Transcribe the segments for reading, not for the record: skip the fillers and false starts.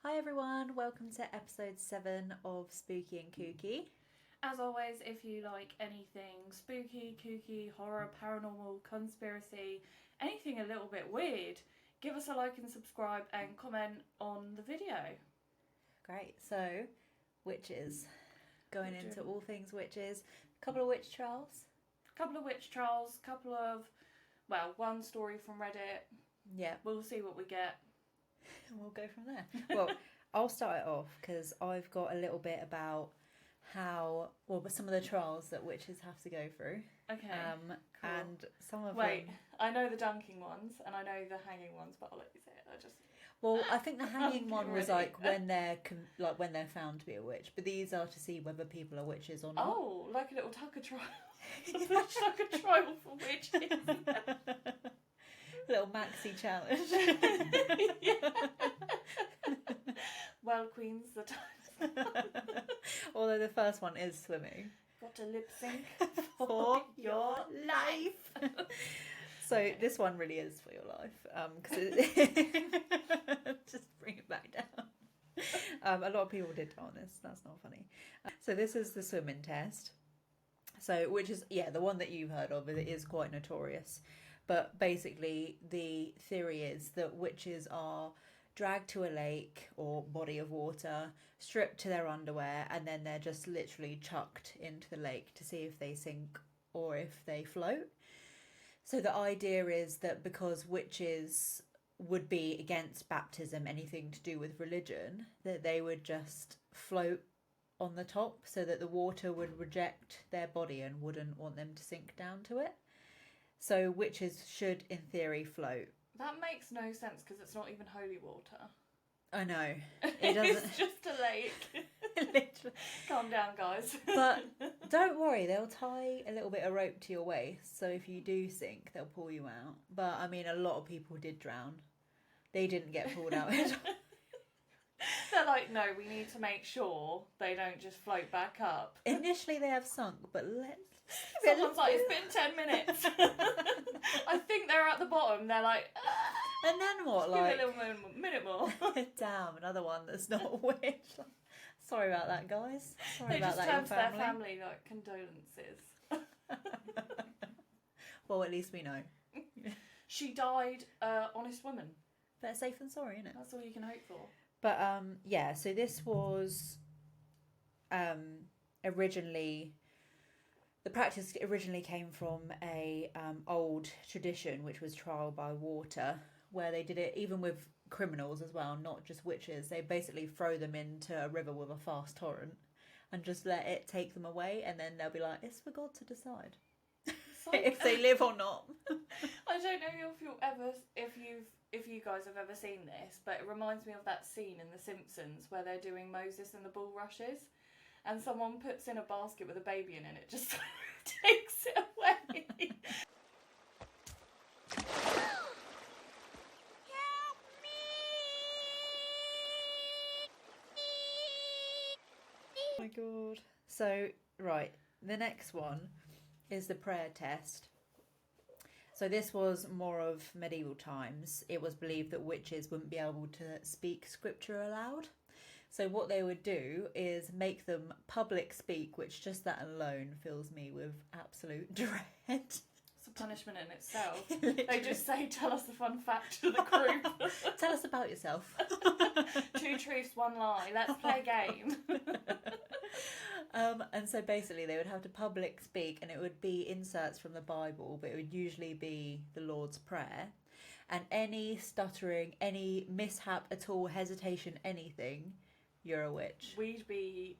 Hi everyone, welcome to episode 7 of Spooky and Kooky. As always, if you like anything spooky, kooky, horror, paranormal, conspiracy, anything a little bit weird, give us a like and subscribe and comment on the video. Great, so witches. Going into all things witches. A couple of witch trials. Couple of witch trials, one story from Reddit. Yeah. We'll see what we get. And we'll go from there. Well, I'll start it off because I've got a little bit about some of the trials that witches have to go through. Okay. Cool. And some of them... I know the dunking ones and I know the hanging ones, but I'll let you say it. I think the hanging one was when they're found to be a witch, but these are to see whether people are witches or not. Oh, like a little Tucker trial. Tucker trial for witches. Little maxi challenge. Yeah. Well, Queen's the time. Although the first one is swimming. Got to lip sync for your life. So this one really is for your life. Just bring it back down. A lot of people did on this. That's not funny. So this is the swimming test. So which is the one that you've heard of. It is quite notorious. But basically, the theory is that witches are dragged to a lake or body of water, stripped to their underwear, and then they're just literally chucked into the lake to see if they sink or if they float. So the idea is that because witches would be against baptism, anything to do with religion, that they would just float on the top so that the water would reject their body and wouldn't want them to sink down to it. So witches should, in theory, float. That makes no sense because it's not even holy water. I know. It doesn't. It's just a lake. Literally. Calm down, guys. But don't worry, they'll tie a little bit of rope to your waist, so if you do sink, they'll pull you out. But I mean, a lot of people did drown. They didn't get pulled out. They're like, no, we need to make sure they don't just float back up. Initially, they have sunk, but Someone's like, it's been 10 minutes. I think they're at the bottom. They're like, and then what? Give it a little minute more. Damn, another one that's not a witch. Sorry about that, guys. Sorry they about just that, turn to their family like condolences. Well, at least we know. She died, honest woman. Better safe than sorry, innit? That's all you can hope for. But so this was originally. The practice originally came from a old tradition, which was trial by water, where they did it even with criminals as well, not just witches. They basically throw them into a river with a fast torrent and just let it take them away, and then they'll be like, it's for God to decide if they live or not. I don't know if you guys have ever seen this, but it reminds me of that scene in The Simpsons where they're doing Moses and the bulrushes. And someone puts in a basket with a baby in it, just takes it away. Help me! Oh my god. So, right, the next one is the prayer test. So this was more of medieval times. It was believed that witches wouldn't be able to speak scripture aloud. So what they would do is make them public speak, which just that alone fills me with absolute dread. It's a punishment in itself. They just say, tell us the fun fact to the group. Tell us about yourself. 2 truths, 1 lie. Let's play a game. And so basically they would have to public speak, and it would be inserts from the Bible, but it would usually be the Lord's Prayer. And any stuttering, any mishap at all, hesitation, anything, you're a witch. We'd be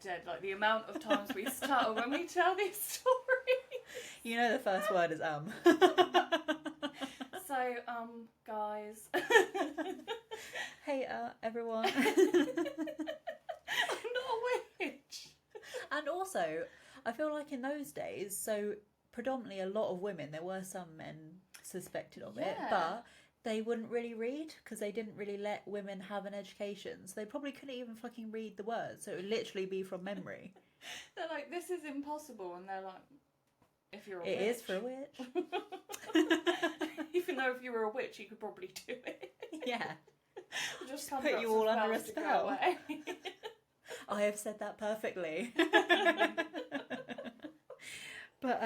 dead. Like the amount of times we stutter when we tell these stories. You know the first word is So, guys. Hey, everyone. I'm not a witch. And also, I feel like in those days, so predominantly a lot of women, there were some men suspected of it, but they wouldn't really read because they didn't really let women have an education. So they probably couldn't even fucking read the words. So it would literally be from memory. They're like, this is impossible. And they're like, if you're a witch. It is for a witch. Even though if you were a witch, you could probably do it. Yeah. Just put you all under a spell. I have said that perfectly. But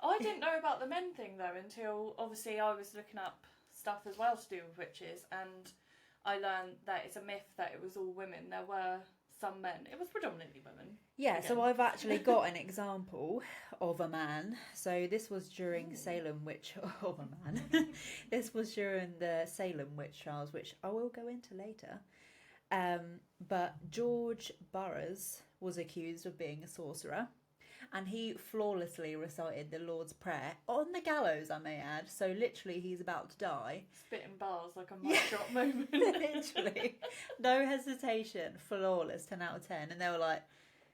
I didn't know about the men thing though until obviously I was looking up stuff as well to do with witches, and I learned that it's a myth that it was all women. There were some men. It was predominantly women. yeah, Again. so I've actually got an example of a man. So this was during Salem witch of a man. This was during the Salem witch trials, which I will go into later. But George Burroughs was accused of being a sorcerer, and he flawlessly recited the Lord's Prayer on the gallows, I may add. So literally, he's about to die. Spitting bars like a mic drop moment. Literally, no hesitation, flawless, 10 out of 10. And they were like,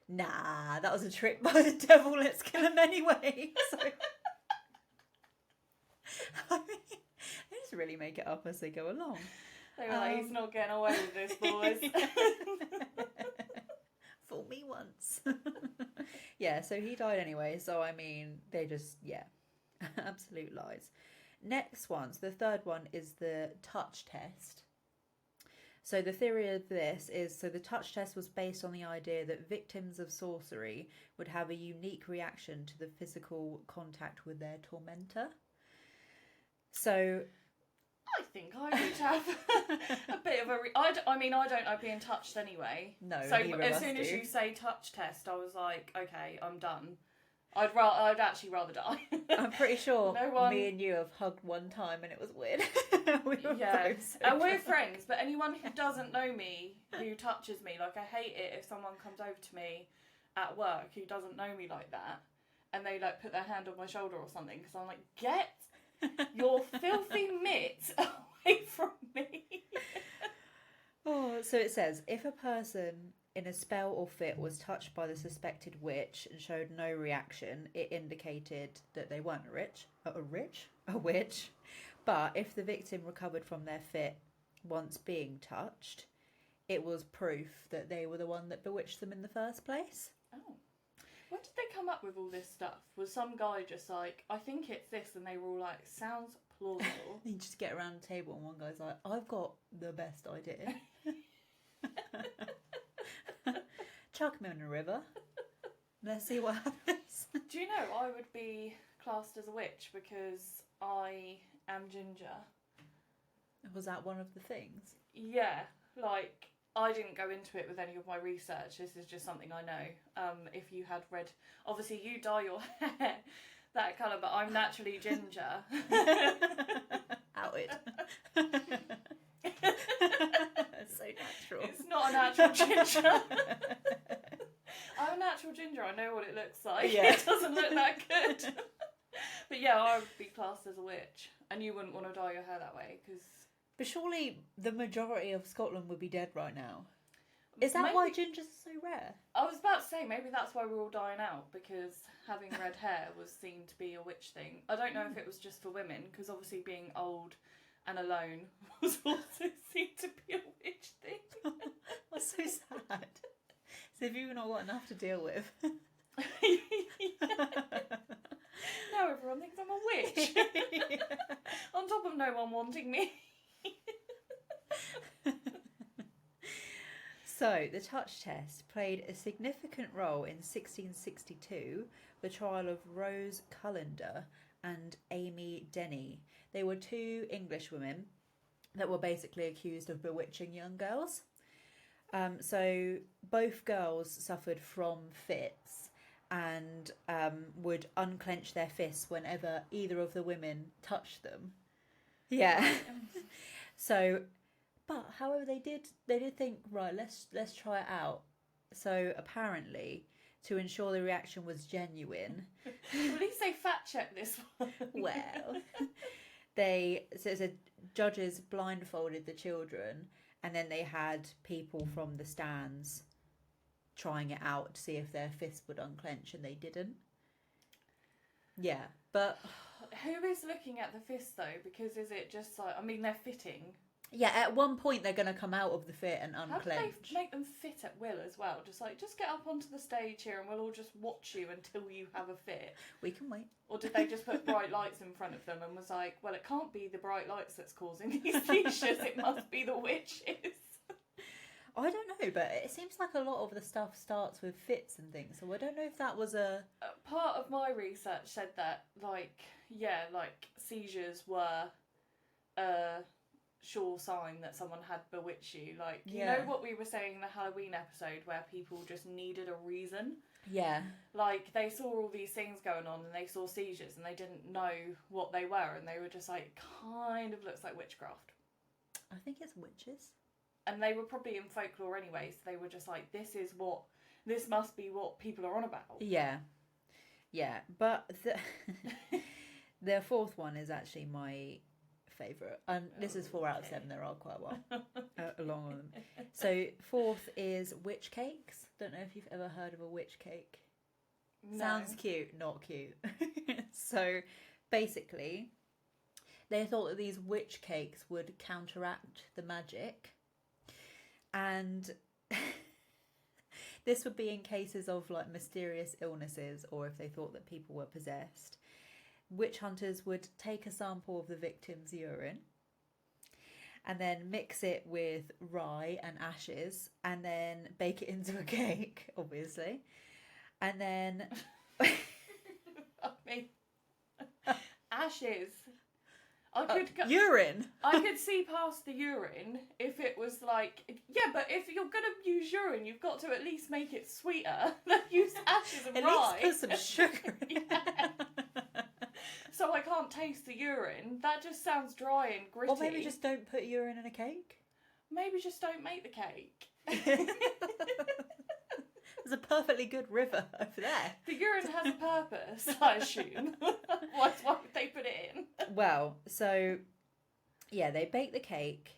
"Nah, that was a trick by the devil. Let's kill him anyway." So, I mean, they just really make it up as they go along. They were like, "He's not getting away with this, boys." Fool me once. Yeah, so he died anyway. So I mean, they just absolute lies. Next one, so the third one is the touch test. So the theory of this is, so the touch test was based on the idea that victims of sorcery would have a unique reaction to the physical contact with their tormentor. So I think I would have a bit of a... I don't like being touched anyway. No, so as soon as you say touch test, I was like, okay, I'm done. I'd actually rather die. I'm pretty sure me and you have hugged one time and it was weird. We were both so and we're friends, but anyone who doesn't know me, who touches me, like I hate it if someone comes over to me at work who doesn't know me like that, and they like put their hand on my shoulder or something, because I'm like, get your filthy mitts away from me. Oh, so it says, if a person in a spell or fit was touched by the suspected witch and showed no reaction, it indicated that they weren't a witch. But if the victim recovered from their fit once being touched, it was proof that they were the one that bewitched them in the first place. Oh. Where did they come up with all this stuff? Was some guy just like, I think it's this, and they were all like, sounds plausible. You just get around the table and one guy's like, I've got the best idea. Chuck me in a river. Let's see what happens. Do you know, I would be classed as a witch because I am ginger. Was that one of the things? Yeah, like, I didn't go into it with any of my research. This is just something I know. If you had read... Obviously, you dye your hair that colour, but I'm naturally ginger. Outed. That's so natural. It's not a natural ginger. I'm a natural ginger. I know what it looks like. Yeah. It doesn't look that good. But yeah, I would be classed as a witch. And you wouldn't want to dye your hair that way, because... But surely the majority of Scotland would be dead right now. Is that why gingers are so rare? I was about to say, maybe that's why we're all dying out, because having red hair was seen to be a witch thing. I don't know if it was just for women, because obviously being old and alone was also seen to be a witch thing. That's so sad. So if you've not got enough to deal with. Now everyone thinks I'm a witch. Yeah. On top of no one wanting me. So, the touch test played a significant role in 1662, the trial of Rose Cullender and Amy Denny. They were two English women that were basically accused of bewitching young girls. So, both girls suffered from fits and would unclench their fists whenever either of the women touched them. Yeah. So... But, however, they did think, right, let's try it out. So, apparently, to ensure the reaction was genuine... Well, at least they fact-checked this one. Well, judges blindfolded the children, and then they had people from the stands trying it out to see if their fists would unclench, and they didn't. Yeah, but... Who is looking at the fists, though? Because is it just like... I mean, they're fitting... Yeah, at one point they're going to come out of the fit and How do unclench. they make them fit at will as well? Just get up onto the stage here and we'll all just watch you until you have a fit. We can wait. Or did they just put bright lights in front of them and was like, well, it can't be the bright lights that's causing these seizures, it must be the witches. I don't know, but it seems like a lot of the stuff starts with fits and things, so I don't know if that was a... Part of my research said that, seizures were a sure sign that someone had bewitched you. Like, you know what we were saying in the Halloween episode where people just needed a reason? Yeah. Like, they saw all these things going on and they saw seizures and they didn't know what they were and they were just like, kind of looks like witchcraft. I think it's witches. And they were probably in folklore anyway, so they were just like, this must be what people are on about. Yeah. Yeah, but the fourth one is actually my favourite. And this is 4 out of 7, there are quite a while along with them. So, fourth is witch cakes. Don't know if you've ever heard of a witch cake. No. Sounds cute, not cute. So, basically, they thought that these witch cakes would counteract the magic. And this would be in cases of like mysterious illnesses or if they thought that people were possessed. Witch hunters would take a sample of the victim's urine and then mix it with rye and ashes and then bake it into a cake, obviously. And then... I mean, ashes... urine. I could see past the urine if it was like, yeah, but if you're going to use urine, you've got to at least make it sweeter than use ashes and rye. At least put some sugar in. Yeah. So I can't taste the urine. That just sounds dry and gritty. Or maybe just don't put urine in a cake. Maybe just don't make the cake. There's a perfectly good river over there. The urine has a purpose, I assume. Why would they put it in? Well, so, yeah, they baked the cake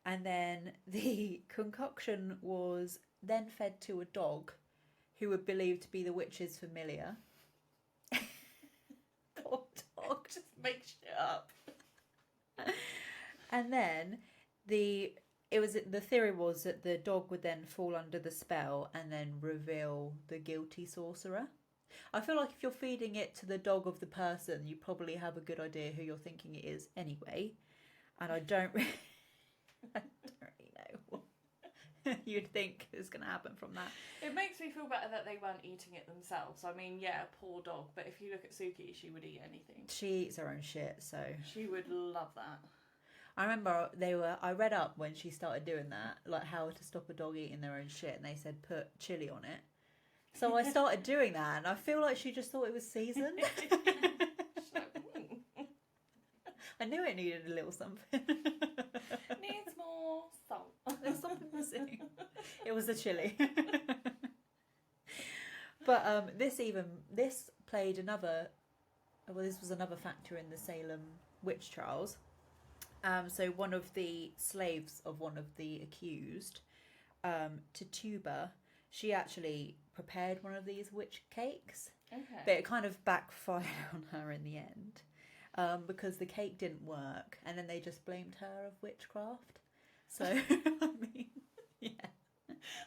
and then the concoction was then fed to a dog who were believed to be the witch's familiar. Poor dog. Just make shit up. And then the theory was that the dog would then fall under the spell and then reveal the guilty sorcerer. I feel like if you're feeding it to the dog of the person, you probably have a good idea who you're thinking it is anyway. And I don't really know what you'd think is going to happen from that. It makes me feel better that they weren't eating it themselves. I mean, yeah, poor dog, but if you look at Suki, she would eat anything. She eats her own shit, so... She would love that. I remember I read up when she started doing that, like how to stop a dog eating their own shit, and they said put chili on it. So I started doing that, and I feel like she just thought it was seasoned. I knew it needed a little something. Needs more salt. There's something missing. It was the chili. But this played another. Well, this was another factor in the Salem witch trials. So one of the slaves of one of the accused, Tituba, she actually prepared one of these witch cakes. Okay. But it kind of backfired on her in the end because the cake didn't work and then they just blamed her of witchcraft. So, I mean, yeah.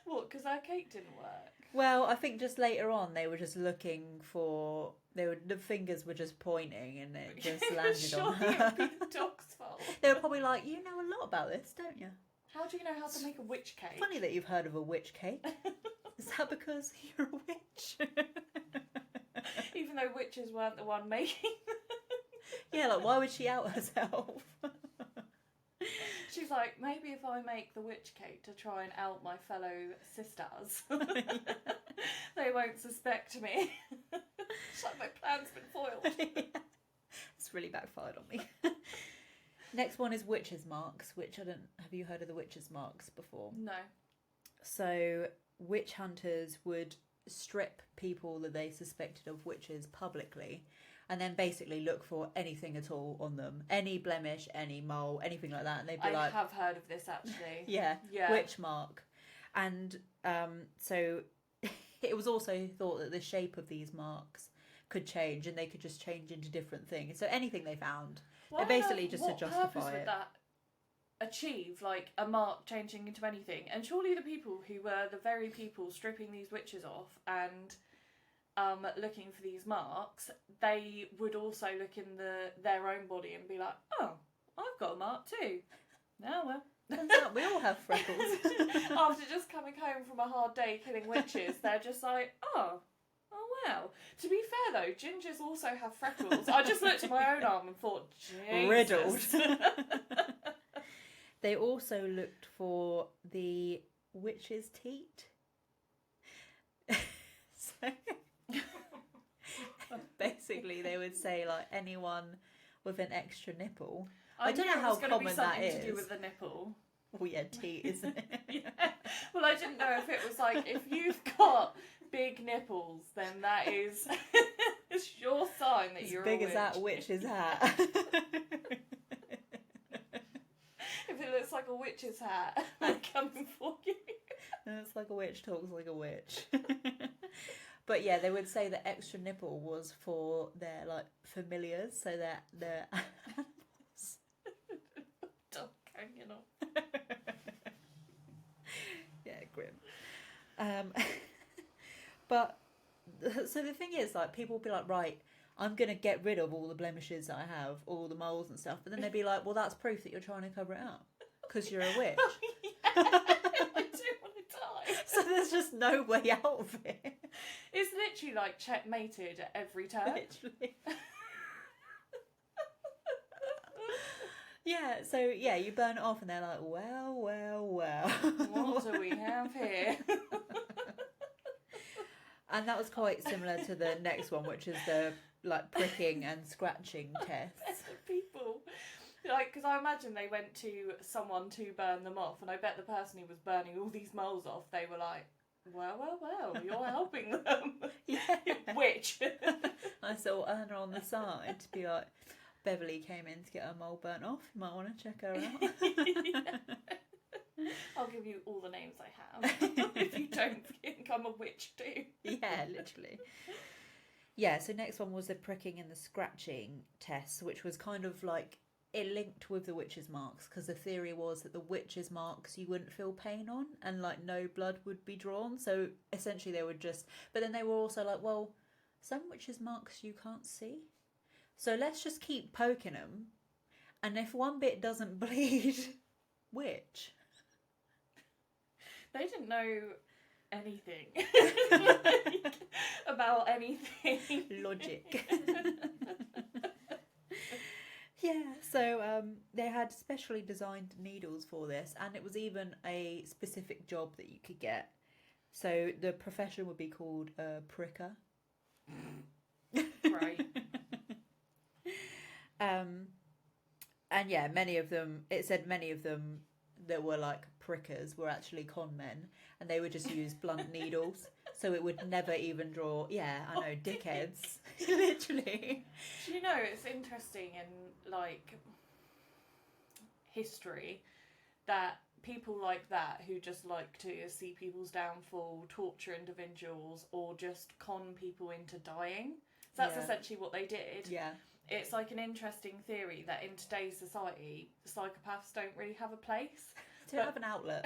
What, because our cake didn't work? Well, I think just later on they were just looking for... the fingers were just pointing and it just landed on her. It would be the dog's fault. They were probably like, you know a lot about this, don't you? How do you know how to make a witch cake? Funny that you've heard of a witch cake. Is that because you're a witch? Even though witches weren't the one making them. Yeah, like why would she out herself? She's like, maybe if I make the witch cake to try and out my fellow sisters, they won't suspect me. It's like my plan's been foiled. Yeah. It's really backfired on me. Next one is witches' marks, which have you heard of the witches' marks before? No. So witch hunters would strip people that they suspected of witches publicly and then basically look for anything at all on them. Any blemish, any mole, anything like that. And they'd be I have heard of this actually. Yeah, witch mark. And so it was also thought that the shape of these marks could change and they could just change into different things. So anything they found, basically just to justify it. Would that achieve like a mark changing into anything, and surely the people who were the very people stripping these witches off and looking for these marks, they would also look in their own body and be like, oh, I've got a mark too. Oh well. Turns out we all have freckles. After just coming home from a hard day killing witches, they're just like, oh wow. To be fair though, gingers also have freckles. I just looked at my own arm and thought, Jesus. Riddled. They also looked for the witch's teat. So basically they would say like anyone with an extra nipple. I don't know how common that is. To do with the nipple. Oh yeah, teat, isn't it? Yeah. Well, I didn't know if it was like, if you've got big nipples, then that is a sure sign that you're a witch. As big as that witch's hat. If it looks like a witch's hat, I'm coming for you. It's like a witch talks like a witch. But yeah, they would say the extra nipple was for their like familiars, so their animals. Dog hanging on. Yeah, grim. But so the thing is, like, people will be like, right, I'm gonna get rid of all the blemishes that I have, all the moles and stuff, but then they'd be like, well, that's proof that you're trying to cover it up because you're a witch. Oh, yeah. I do want to die. So there's just no way out of it. It's literally like checkmated at every turn. Literally. Yeah, so yeah, you burn it off and they're like, well. What do we have here? And that was quite similar to the next one, which is the like pricking and scratching tests. People, like, because I imagine they went to someone to burn them off, and I bet the person who was burning all these moles off, they were like, well, you're helping them. Yeah. Witch. Nice little earner on the side to be like, Beverly came in to get her mole burnt off. You might want to check her out. Yeah. I'll give you all the names I have if you don't think I'm a witch too. Yeah, literally. Yeah, so next one was the pricking and the scratching test, which was kind of like, it linked with the witch's marks, because the theory was that the witch's marks you wouldn't feel pain on, and like no blood would be drawn. So essentially they would just, but then they were also like, well, some witches' marks you can't see, so let's just keep poking them, and if one bit doesn't bleed, witch. They didn't know anything about anything. Logic. Yeah, so they had specially designed needles for this, and it was even a specific job that you could get. So the profession would be called a pricker. Right. And yeah, many of them that were like prickers were actually con men, and they would just use blunt needles, so it would never even draw. Yeah, I know, dickheads. Literally. Do you know, it's interesting in like history that people like that who just like to see people's downfall, torture individuals, or just con people into dying. So that's essentially what they did. Yeah. It's like an interesting theory that in today's society, psychopaths don't really have a place. To have an outlet.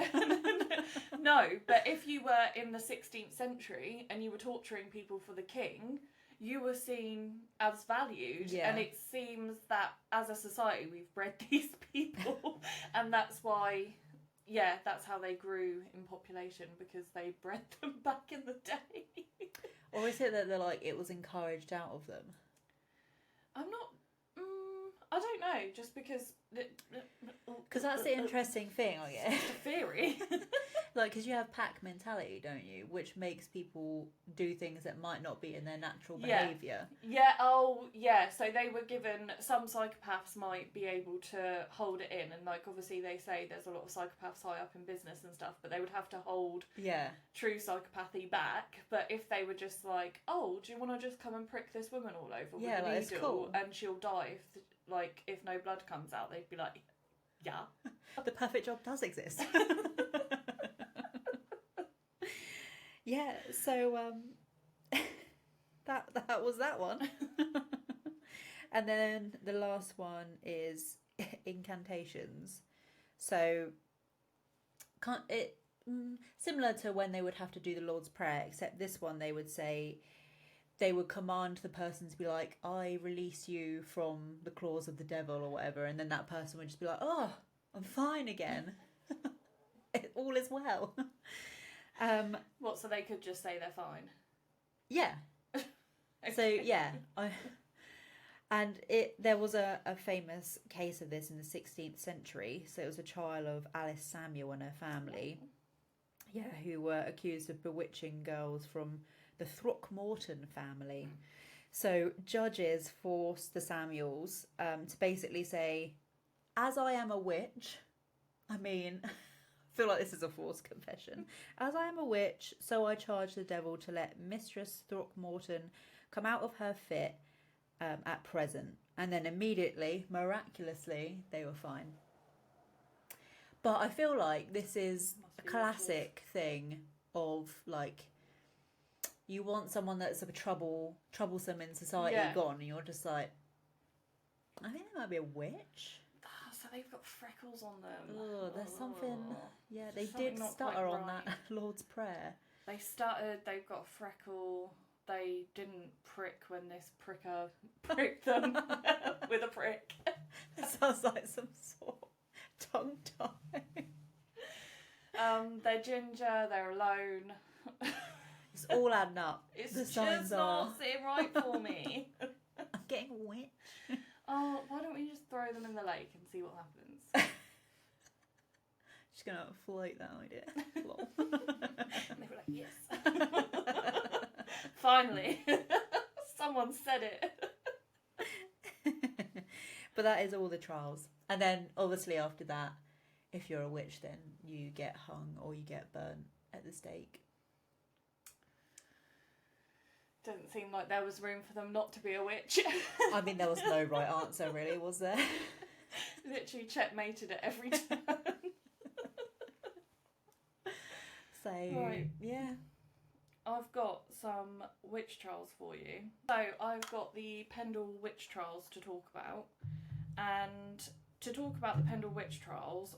No, but if you were in the 16th century and you were torturing people for the king, you were seen as valued. Yeah. And it seems that as a society we've bred these people, and that's why, yeah, that's how they grew in population, because they bred them back in the day. Or is it that they're like, it was encouraged out of them? I'm not. I don't know. Just because. Because that's the interesting thing, I guess. It's a theory. Like, because you have pack mentality, don't you? Which makes people do things that might not be in their natural behaviour. Yeah. Oh, yeah. So they were given. Some psychopaths might be able to hold it in, and like obviously they say there's a lot of psychopaths high up in business and stuff, but they would have to hold true psychopathy back. But if they were just like, oh, do you want to just come and prick this woman all over with a like, needle, cool, and she'll die if no blood comes out, they'd be like, yeah. The perfect job does exist. Yeah, so that was that one. And then the last one is incantations. So, can't it similar to when they would have to do the Lord's Prayer, except this one they would say they would command the person to be like, "I release you from the claws of the devil," or whatever, and then that person would just be like, "Oh, I'm fine again. All is well." What? So they could just say they're fine. Yeah. Okay. So yeah, there was a famous case of this in the 16th century. So it was a trial of Alice Samuel and her family, who were accused of bewitching girls from the Throckmorton family. So judges forced the Samuels to basically say, "As I am a witch," I mean, I feel like this is a forced confession. "As I am a witch, so I charge the devil to let Mistress Throckmorton come out of her fit at present." And then immediately, miraculously, they were fine. But I feel like this is a classic thing of like, you want someone that's a troublesome in society gone, and you're just like, I think they might be a witch. So they've got freckles on them. Oh, there's something. Yeah, they did stutter on that Lord's Prayer. They've got a freckle. They didn't prick when this pricker pricked them with a prick. It sounds like some sort of tongue tie. They're ginger. They're alone. It's all adding up. It's the just signs not sitting right for me. I'm getting a witch. Oh, why don't we just throw them in the lake and see what happens? Just gonna float that idea. And they were like, yes. Finally. Someone said it. But that is all the trials. And then, obviously, after that, if you're a witch, then you get hung or you get burnt at the stake. Doesn't seem like there was room for them not to be a witch. I mean, there was no right answer, really, was there? Literally checkmated at every turn. So, right. Yeah. I've got some witch trials for you. So, I've got the Pendle witch trials to talk about. And to talk about the Pendle witch trials,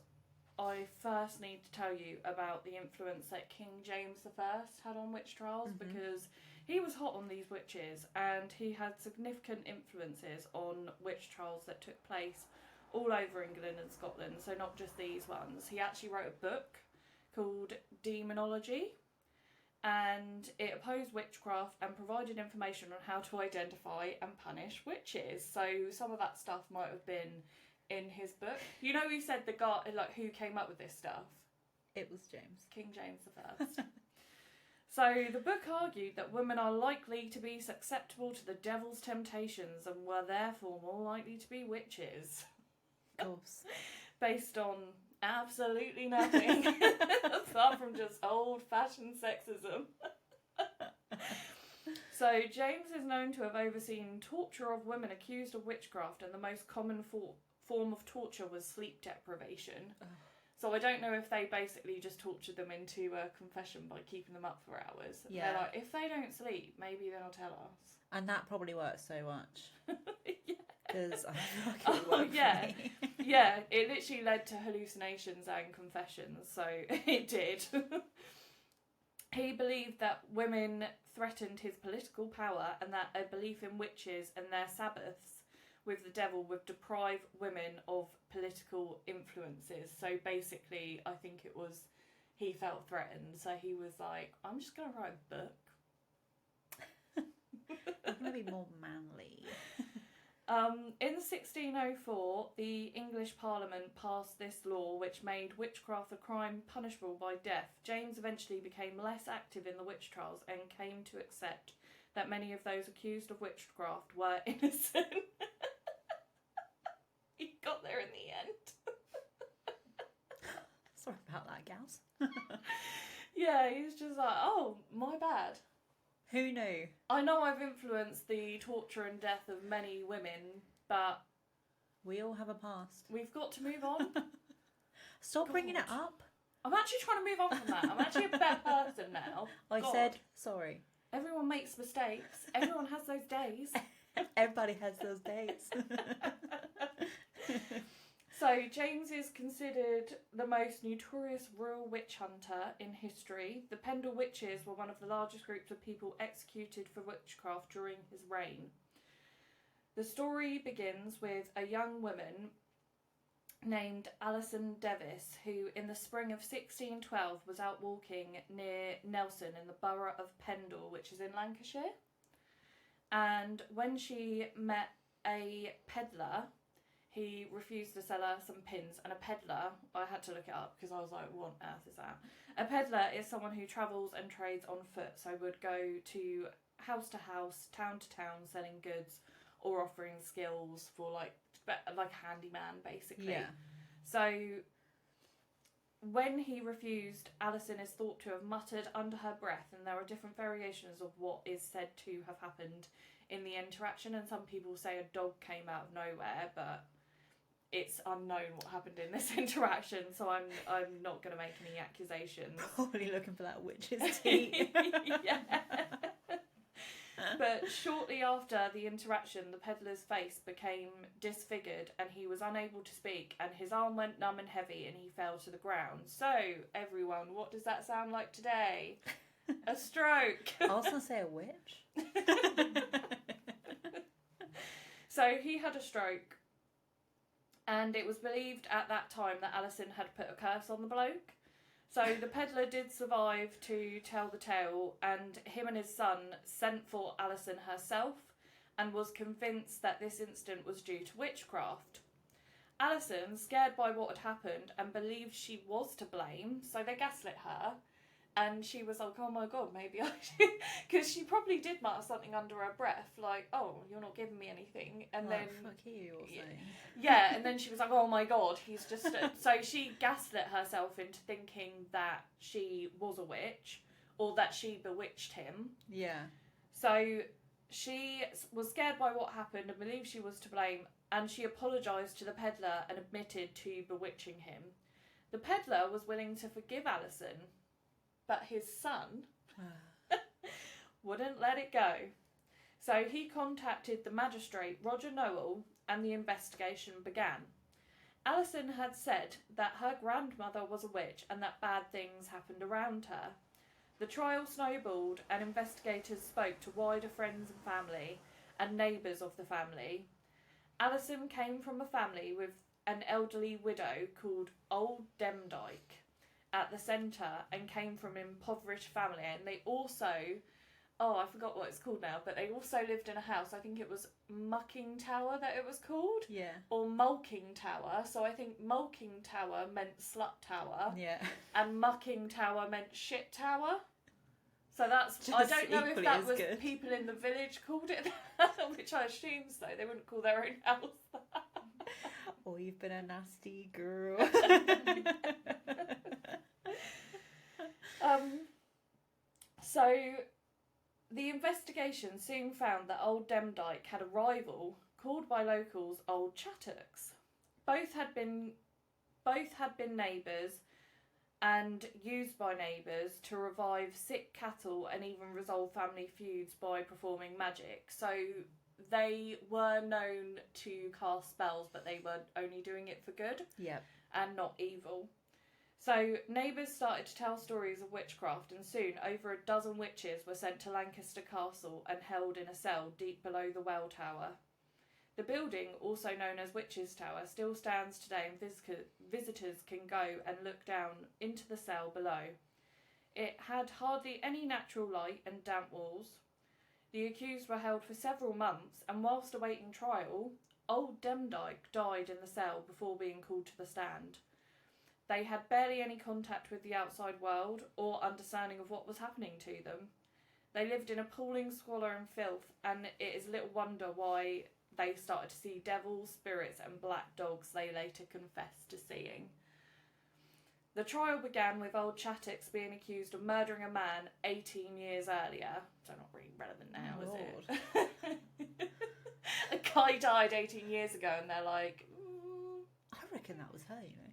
I first need to tell you about the influence that King James I had on witch trials, because he was hot on these witches and he had significant influences on witch trials that took place all over England and Scotland, so not just these ones. He actually wrote a book called Demonology, and it opposed witchcraft and provided information on how to identify and punish witches. So some of that stuff might have been in his book. You know, we said the guy, like, who came up with this stuff? It was James. King James I. So the book argued that women are likely to be susceptible to the devil's temptations and were therefore more likely to be witches. Of course. Based on absolutely nothing apart from just old-fashioned sexism. So James is known to have overseen torture of women accused of witchcraft, and the most common form of torture was sleep deprivation. Oh. So I don't know if they basically just tortured them into a confession by keeping them up for hours. Yeah. They're like, if they don't sleep, maybe they'll tell us. And that probably works so much. Yeah. Because I feel like it worked for me. Yeah, it literally led to hallucinations and confessions, so it did. He believed that women threatened his political power and that a belief in witches and their Sabbaths with the devil would deprive women of political influences. So basically, I think it was, he felt threatened, so he was like, I'm just going to write a book. I'm going to be more manly. In 1604, the English Parliament passed this law which made witchcraft a crime punishable by death. James eventually became less active in the witch trials and came to accept that many of those accused of witchcraft were innocent. He got there in the end. Sorry about that, gals. Yeah, he's just like, oh, my bad. Who knew? I know I've influenced the torture and death of many women, but we all have a past. We've got to move on. Stop bringing it up. I'm actually trying to move on from that. I'm actually a better person now. I said sorry. Everyone makes mistakes. Everyone has those days. Everybody has those days. So James is considered the most notorious rural witch hunter in history. The Pendle witches were one of the largest groups of people executed for witchcraft during his reign. The story begins with a young woman named Alison Devis, who in the spring of 1612 was out walking near Nelson in the borough of Pendle, which is in Lancashire. And when she met a peddler, he refused to sell her some pins. And a peddler, I had to look it up because I was like, what on earth is that? A peddler is someone who travels and trades on foot, so would go to house, town to town, selling goods or offering skills for like handyman, basically. Yeah. So when he refused, Alison is thought to have muttered under her breath, and there are different variations of what is said to have happened in the interaction, and some people say a dog came out of nowhere, but it's unknown what happened in this interaction, so I'm not going to make any accusations. Probably looking for that witch's tea. Yeah. But shortly after the interaction, the peddler's face became disfigured and he was unable to speak, and his arm went numb and heavy and he fell to the ground. So, everyone, what does that sound like today? A stroke. I was going to say a witch. So he had a stroke, and it was believed at that time that Alison had put a curse on the bloke. So the peddler did survive to tell the tale, and him and his son sent for Alison herself and was convinced that this incident was due to witchcraft. Alison, scared by what had happened and believed she was to blame, so they gaslit her, and she was like, oh my god, maybe I should, because she probably did mutter something under her breath, like, oh, you're not giving me anything, and like, then... fuck you, or something. Yeah, and then she was like, oh my god, he's just... So she gaslit herself into thinking that she was a witch, or that she bewitched him. Yeah. So she was scared by what happened and believed she was to blame, and she apologised to the peddler and admitted to bewitching him. The peddler was willing to forgive Alison, but his son wouldn't let it go. So he contacted the magistrate, Roger Noel, and the investigation began. Alison had said that her grandmother was a witch and that bad things happened around her. The trial snowballed, and investigators spoke to wider friends and family and neighbours of the family. Alison came from a family with an elderly widow called Old Demdike at the centre, and came from an impoverished family, and they also, I forgot what it's called now, but they also lived in a house, I think it was Mucking Tower that it was called, Yeah. or Mulking Tower, so I think Mulking Tower meant slut tower, Yeah. and Mucking Tower meant shit tower. So that's, I Just don't know if equally that as was good. people in the village called it that, which I assume so, they wouldn't call their own house that. Or you've been a nasty girl. So the investigation soon found that Old Demdike had a rival called by locals Old Chattocks. Both had been neighbours and used by neighbours to revive sick cattle and even resolve family feuds by performing magic. So they were known to cast spells, but they were only doing it for good and not evil. So neighbours started to tell stories of witchcraft, and soon over a dozen witches were sent to Lancaster Castle and held in a cell deep below the well tower. The building, also known as Witches' Tower, still stands today, and visitors can go and look down into the cell below. It had hardly any natural light and damp walls. The accused were held for several months, and whilst awaiting trial, Old Demdike died in the cell before being called to the stand. They had barely any contact with the outside world or understanding of what was happening to them. They lived in appalling squalor and filth, and it is little wonder why they started to see devils, spirits and black dogs they later confessed to seeing. The trial began with Old Chattocks being accused of murdering a man 18 years earlier. So not really relevant now, is it? A guy died 18 years ago and they're like... I reckon that was her, you know.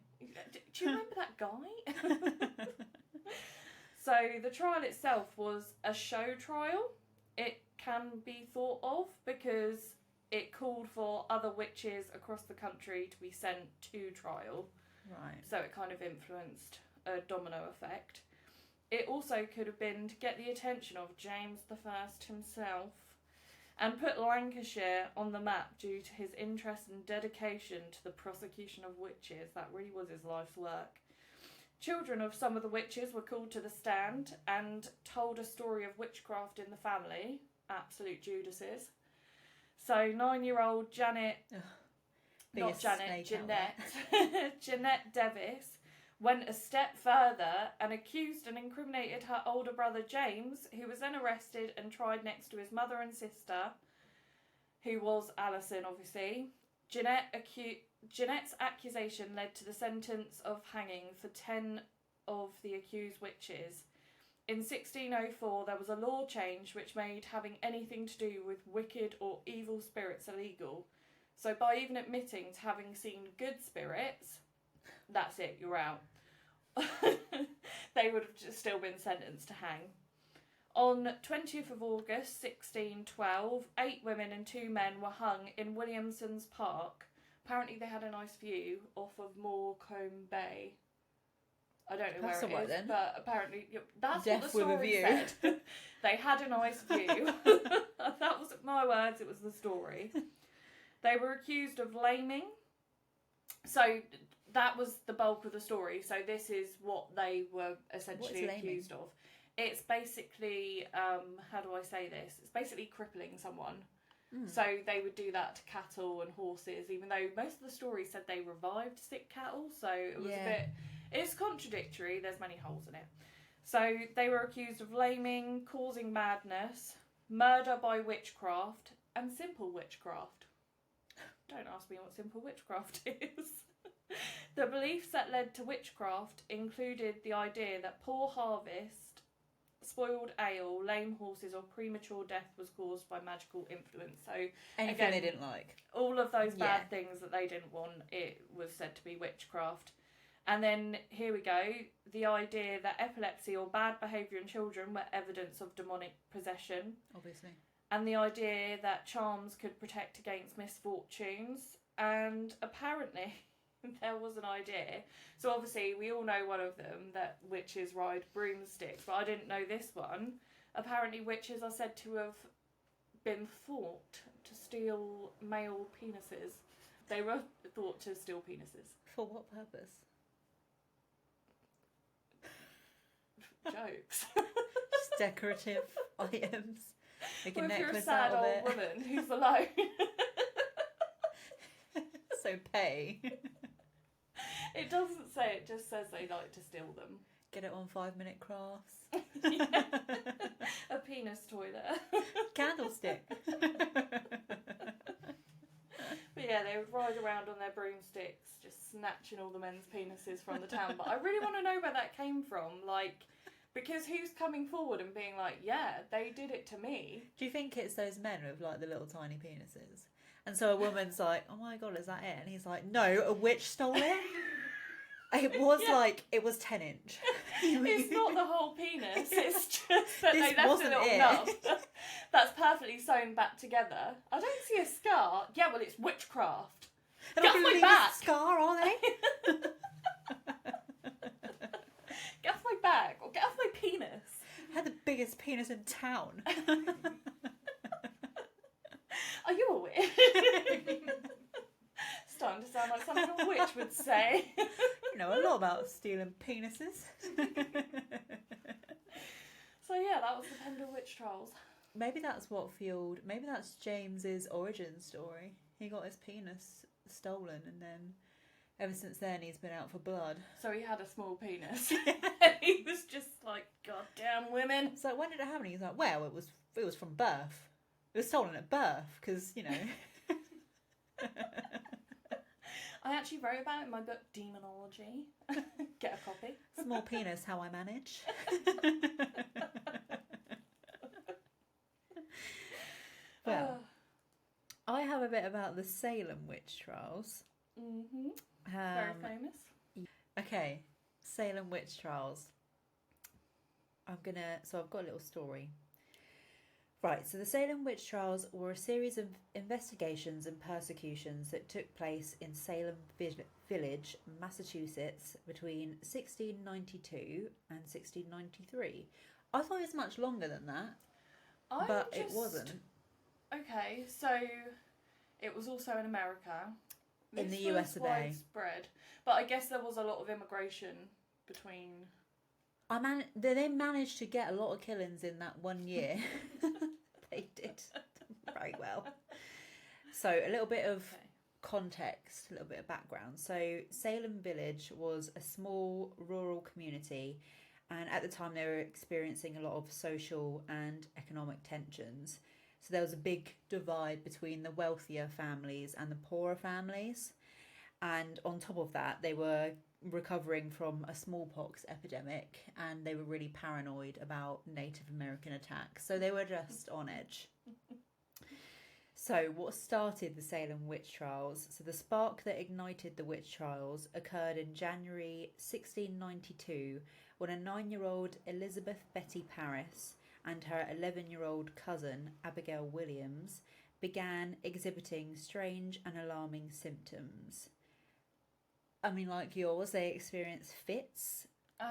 Do you remember that guy? So the trial itself was a show trial. It can be thought of because it called for other witches across the country to be sent to trial. Right. So it kind of influenced a domino effect. It also could have been to get the attention of James I himself and put Lancashire on the map due to his interest and dedication to the prosecution of witches. That really was his life's work. Children of some of the witches were called to the stand and told a story of witchcraft in the family. Absolute Judases. So 9-year-old Jeanette Jeanette Devis went a step further and accused and incriminated her older brother James, who was then arrested and tried next to his mother and sister, who was Alison, obviously. Jeanette's accusation led to the sentence of hanging for 10 of the accused witches. In 1604, there was a law change which made having anything to do with wicked or evil spirits illegal. So by even admitting to having seen good spirits, that's it, you're out. They would have just still been sentenced to hang. On 20th of August 1612, 8 women and 2 men were hung in Williamson's Park. Apparently they had a nice view off of Morecombe Bay. I don't know That's where it alright is, then. but apparently that's Deaf what the with a story view. said. They had a nice view. That wasn't my words, it was the story. They were accused of laming. So that was the bulk of the story. So this is what they were essentially accused of. It's basically, how do I say this? It's basically crippling someone. So they would do that to cattle and horses, even though most of the stories said they revived sick cattle. So it was a bit... It's contradictory. There's many holes in it. So they were accused of laming, causing madness, murder by witchcraft, and simple witchcraft. Don't ask me what simple witchcraft is. The beliefs that led to witchcraft included the idea that poor harvest, spoiled ale, lame horses, or premature death was caused by magical influence. So anything they didn't like. All of those bad things that they didn't want, it was said to be witchcraft. And then here we go, the idea that epilepsy or bad behaviour in children were evidence of demonic possession. Obviously. And the idea that charms could protect against misfortunes. And apparently there was an idea. So obviously we all know one of them, that witches ride broomsticks, but I didn't know this one. Apparently witches are said to have been thought to steal male penises. They were thought to steal penises. For what purpose? Jokes. Just decorative items. Make a Well, if you're a necklace sad out of old it. woman who's alone. So pay. It doesn't say, it just says they like to steal them. Get it on 5-minute crafts. Yeah. A penis toilet. Candlestick. But yeah, they would ride around on their broomsticks, just snatching all the men's penises from the town. But I really want to know where that came from. Like, because who's coming forward and being like, yeah, they did it to me. Do you think it's those men with like the little tiny penises? And so a woman's like, oh my god, is that it? And he's like, no, a witch stole it. It was it was 10 inch. It's not the whole penis, it's just that This they left a wasn't little it. nub that's perfectly sewn back together. I don't see a scar. Yeah, well, it's witchcraft. They're Get not off gonna my leave back. a scar, are they? Get off my back, or get off my penis. I had the biggest penis in town. Are you a witch? Starting to sound like something a witch would say. You know a lot about stealing penises. So yeah, that was the Pendle Witch Trials. Maybe that's what fueled. Maybe that's James's origin story. He got his penis stolen, and then ever since then he's been out for blood. So he had a small penis. He was just like, goddamn women. So when did it happen? He's like, well, it was from birth. It was stolen at birth because you know. I actually wrote about it in my book Demonology. Get a copy. Small penis, how I manage. Well, I have a bit about the Salem witch trials. Mm-hmm. Very famous. Okay, Salem witch trials. I've got a little story. Right, so the Salem witch trials were a series of investigations and persecutions that took place in Salem Village, Massachusetts, between 1692 and 1693. I thought it was much longer than that, but it wasn't. Okay, so it was also in America. In the This US was of A. widespread, but I guess there was a lot of immigration between. They managed to get a lot of killings in that one year. They did very well. So a little bit of context, a little bit of background. So Salem Village was a small rural community, and at the time they were experiencing a lot of social and economic tensions. So there was a big divide between the wealthier families and the poorer families. And on top of that, they were recovering from a smallpox epidemic, and they were really paranoid about Native American attacks. So they were just on edge. So what started the Salem witch trials? So the spark that ignited the witch trials occurred in January 1692 when a 9-year-old Elizabeth Betty Parris and her 11-year-old cousin Abigail Williams began exhibiting strange and alarming symptoms. I mean, like yours, they experienced fits,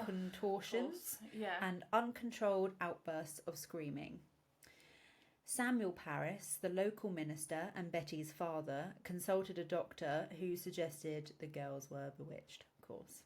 contortions, and uncontrolled outbursts of screaming. Samuel Parris, the local minister and Betty's father, consulted a doctor who suggested the girls were bewitched, of course.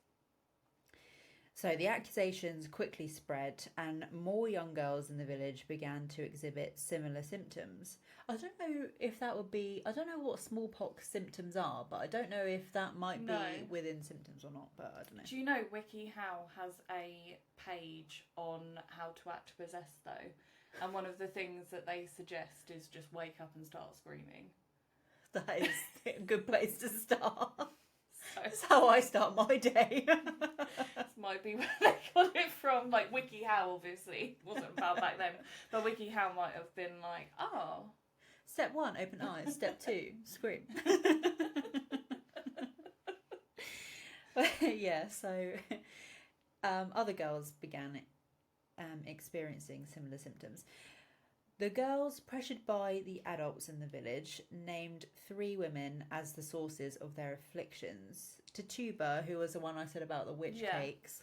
So the accusations quickly spread, and more young girls in the village began to exhibit similar symptoms. I don't know if that would be... I don't know what smallpox symptoms are, but I don't know if that might be within symptoms or not, but I don't know. Do you know WikiHow has a page on how to act possessed, though? And one of the things that they suggest is just wake up and start screaming. That is a good place to start. That's how I start my day. This might be where they got it from. Like, WikiHow, obviously, wasn't about back then. But WikiHow might have been like, oh. Step 1, open eyes. Step 2, scream. Yeah, so other girls began experiencing similar symptoms. The girls, pressured by the adults in the village, named 3 women as the sources of their afflictions. Tituba, who was the one I said about the witch cakes.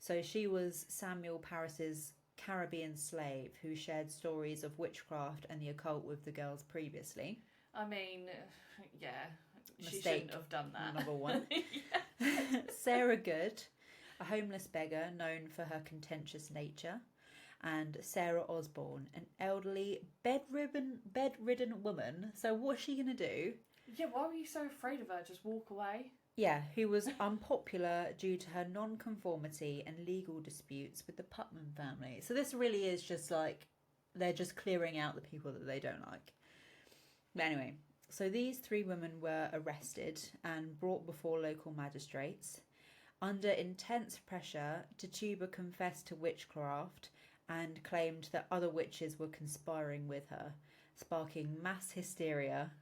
So she was Samuel Parris's Caribbean slave who shared stories of witchcraft and the occult with the girls previously. I mean, yeah, Mistake she shouldn't have done that. Number 1. Sarah Good, a homeless beggar known for her contentious nature, and Sarah Osborne, an elderly bedridden woman. So what's she going to do? Yeah, why were you so afraid of her? Just walk away? Yeah, who was unpopular due to her non-conformity and legal disputes with the Putnam family. So this really is just like, they're just clearing out the people that they don't like. But anyway, so these 3 women were arrested and brought before local magistrates. Under intense pressure, Tituba confessed to witchcraft and claimed that other witches were conspiring with her, sparking mass hysteria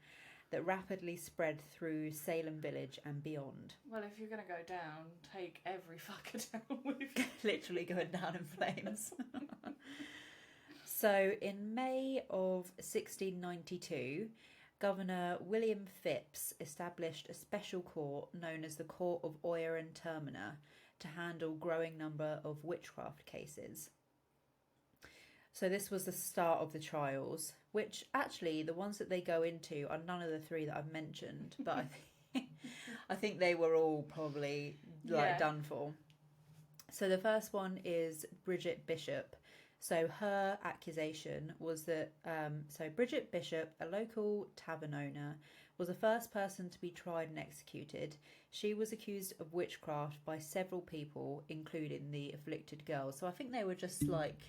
that rapidly spread through Salem Village and beyond. Well, if you're going to go down, take every fucker down with you. Literally going down in flames. So in May of 1692, Governor William Phips established a special court known as the Court of Oyer and Terminer to handle a growing number of witchcraft cases. So this was the start of the trials, which actually the ones that they go into are none of the 3 that I've mentioned, but I think they were all probably done for. So the first one is Bridget Bishop. So her accusation was that, Bridget Bishop, a local tavern owner, was the first person to be tried and executed. She was accused of witchcraft by several people, including the afflicted girls. So I think they were just like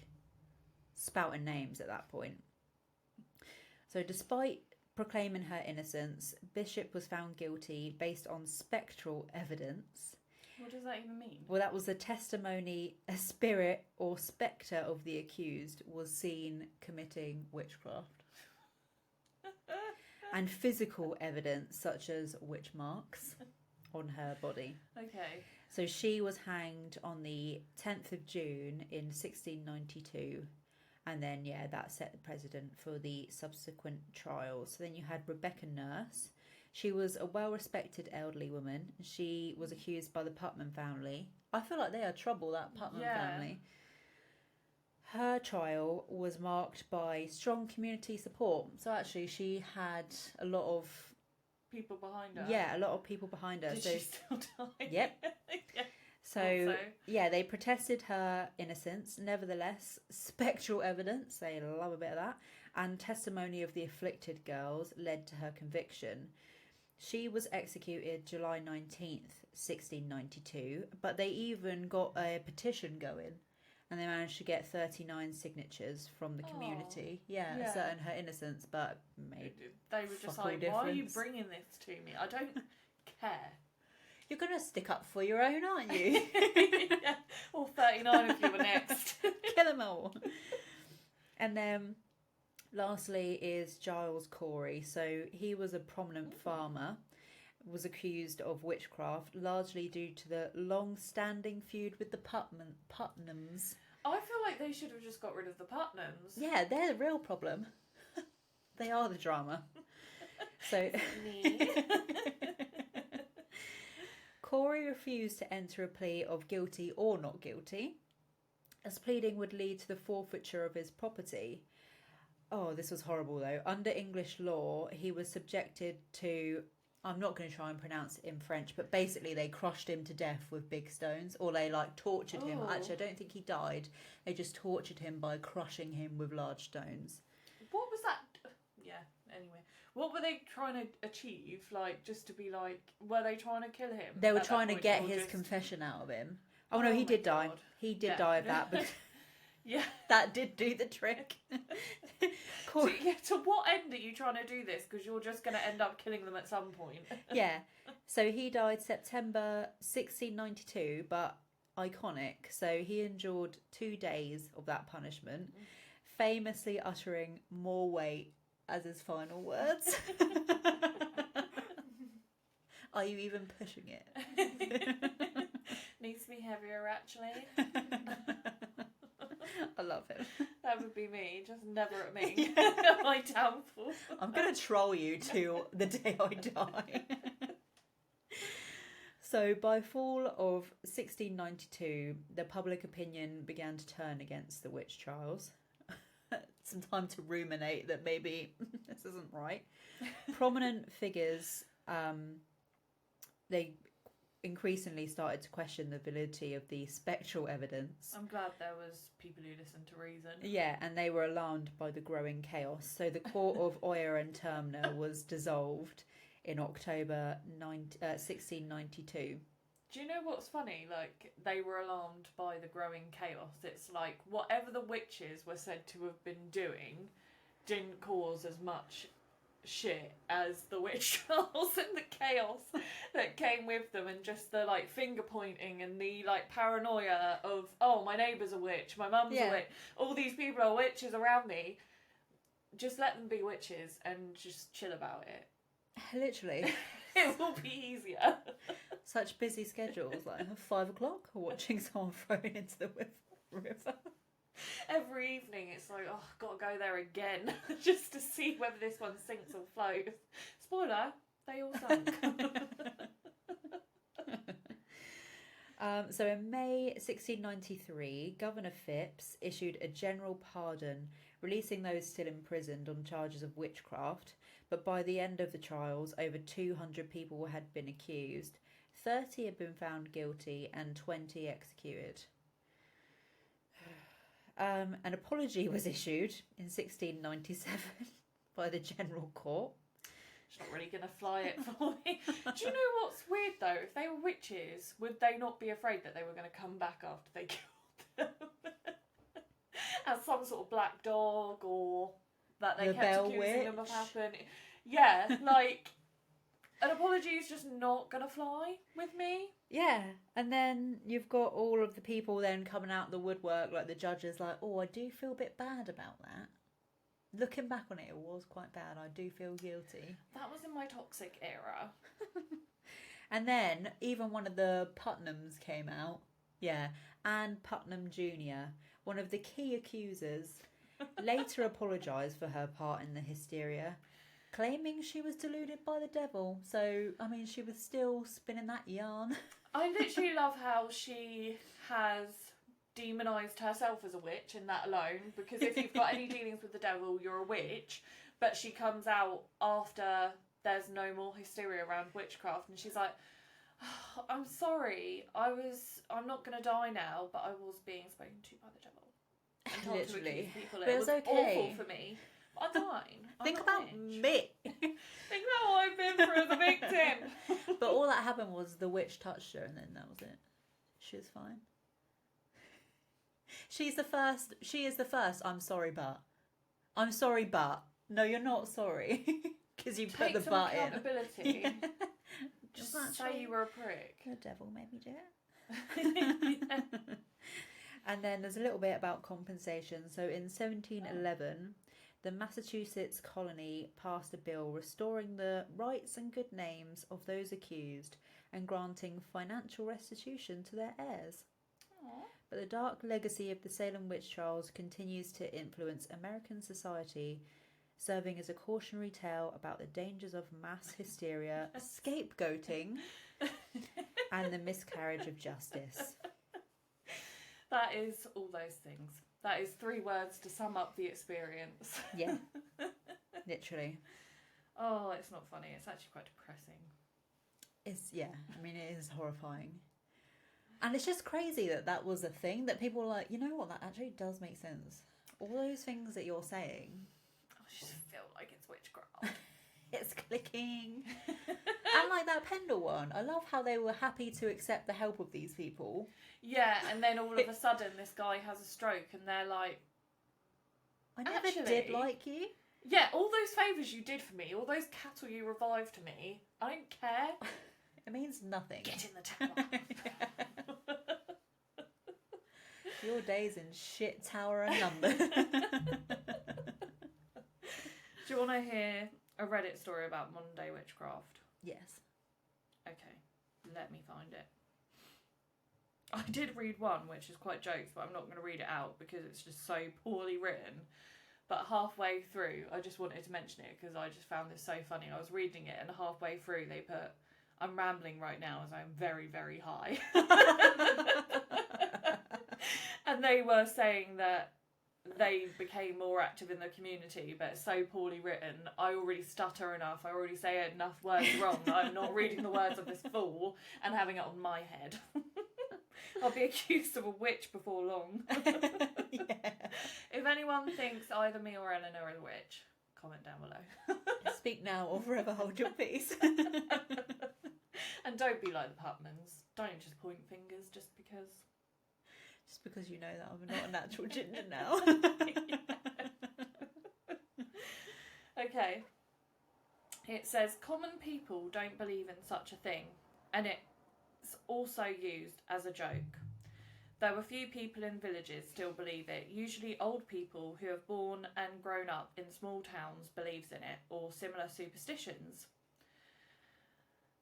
spouting names at that point. So despite proclaiming her innocence, Bishop was found guilty based on spectral evidence. What does that even mean? Well, that was the testimony a spirit or spectre of the accused was seen committing witchcraft. And physical evidence such as witch marks on her body. Okay. So she was hanged on the 10th of June in 1692, And then, yeah, that set the precedent for the subsequent trials. So then you had Rebecca Nurse. She was a well-respected elderly woman. She was accused by the Putnam family. I feel like they are trouble, that Putnam family. Her trial was marked by strong community support. So actually, she had a lot of people behind her. Yeah, a lot of people behind her. Did she still die? Yep. Yeah. So, yeah, they protested her innocence. Nevertheless, spectral evidence, they love a bit of that, and testimony of the afflicted girls led to her conviction. She was executed July 19th, 1692, but they even got a petition going, and they managed to get 39 signatures from the community. Yeah, asserting her innocence, but they were just like, difference. Why are you bringing this to me? I don't care. You're going to stick up for your own, aren't you? Yeah. All 39 of you were next. Kill them all. And then lastly is Giles Corey. So he was a prominent farmer, was accused of witchcraft, largely due to the long-standing feud with the Putnams. I feel like they should have just got rid of the Putnams. Yeah, they're the real problem. They are the drama. So Me. Corey refused to enter a plea of guilty or not guilty, as pleading would lead to the forfeiture of his property. Oh, this was horrible though. Under English law, he was subjected to, I'm not going to try and pronounce it in French, but basically they crushed him to death with big stones, or they tortured him. Actually, I don't think he died. They just tortured him by crushing him with large stones. What was that? Yeah, anyway. What were they trying to achieve? Just to be were they trying to kill him? They were trying to get his confession out of him. Oh no, he did die. He did die of that, but yeah, that did do the trick. To what end are you trying to do this? Because you're just going to end up killing them at some point. Yeah. So he died September 1692, but iconic. So he endured 2 days of that punishment, famously uttering "more weight" as his final words. Are you even pushing it? Needs to be heavier, actually. I love him. That would be me, just never at me. My downfall. I'm going to troll you till the day I die. So by fall of 1692, the public opinion began to turn against the witch trials. Some time to ruminate that maybe this isn't right. Prominent figures, they increasingly started to question the validity of the spectral evidence. I'm glad there was people who listened to reason. Yeah, and they were alarmed by the growing chaos. So the court of Oyer and Termner was dissolved in October 1692. Do you know what's funny? They were alarmed by the growing chaos. It's whatever the witches were said to have been doing didn't cause as much shit as the witch trials and the chaos that came with them, and just the finger pointing and the paranoia of, oh, my neighbour's a witch, my mum's a witch, all these people are witches around me. Just let them be witches and just chill about it. Literally. It will be easier. Such busy schedules, 5 o'clock, watching someone thrown into the river. Every evening it's oh, gotta go there again just to see whether this one sinks or floats. Spoiler, they all sunk. So in May 1693, Governor Phipps issued a general pardon, releasing those still imprisoned on charges of witchcraft. But by the end of the trials, over 200 people had been accused. 30 had been found guilty and 20 executed. An apology was issued in 1697 by the General Court. She's not really going to fly it for me. Do you know what's weird though? If they were witches, would they not be afraid that they were going to come back after they killed them? As some sort of black dog, or that they kept accusing them of happening. Yeah, an apology is just not going to fly with me. Yeah, and then you've got all of the people then coming out the woodwork, the judges, oh, I do feel a bit bad about that. Looking back on it, it was quite bad. I do feel guilty. That was in my toxic era. And then even one of the Putnams came out. Yeah, Anne Putnam Jr., one of the key accusers. later apologised for her part in the hysteria, claiming she was deluded by the devil. So, I mean, she was still spinning that yarn. I literally love how she has demonised herself as a witch in that alone, because if you've got any dealings with the devil, you're a witch. But she comes out after there's no more hysteria around witchcraft, and she's like, oh, I'm sorry, I'm not going to die now, but I was being spoken to by the devil. And told Literally. to accuse people. But It was okay. awful for me. I'm fine. Think about me. Think about what I've been through as a victim. But all that happened was the witch touched her, and then that was it. She was fine. She is the first. I'm sorry, but. No, you're not sorry. Because you put the but in. Accountability. Yeah. Just That's say right. you were a prick. The devil made me do it. And then there's a little bit about compensation. So in 1711, the Massachusetts colony passed a bill restoring the rights and good names of those accused and granting financial restitution to their heirs. Aww. But the dark legacy of the Salem witch trials continues to influence American society, serving as a cautionary tale about the dangers of mass hysteria, scapegoating, and the miscarriage of justice. That is all those things. That is 3 words to sum up the experience. Yeah, literally. Oh, it's not funny. It's actually quite depressing. I mean, it is horrifying. And it's just crazy that was a thing, that people were like, you know what, that actually does make sense. All those things that you're saying. I just feel like it's witchcraft. It's clicking. And like that Pendle one, I love how they were happy to accept the help of these people. Yeah, and then all of a sudden this guy has a stroke and they're like, I never did like you. Yeah, all those favours you did for me, all those cattle you revived to me, I don't care. It means nothing. Get in the tower. Your days in shit tower are numbered. Do you want to hear a Reddit story about modern day witchcraft? Yes. Okay, let me find it. I did read one, which is quite jokes, but I'm not going to read it out because it's just so poorly written. But halfway through, I just wanted to mention it because I just found this so funny. I was reading it and halfway through they put, I'm rambling right now as I'm very, very high. And they were saying that they became more active in the community, but it's so poorly written. I already stutter enough. I already say enough words wrong that I'm not reading the words of this fool and having it on my head. I'll be accused of a witch before long. Yeah. If anyone thinks either me or Eleanor is a witch, comment down below. Speak now or forever hold your peace. And don't be like the Putmans. Don't just point fingers just because. Just because you know that I'm not a natural ginger now. Okay. It says, common people don't believe in such a thing, and it's also used as a joke. Though a few people in villages still believe it, usually old people who have born and grown up in small towns believes in it, or similar superstitions.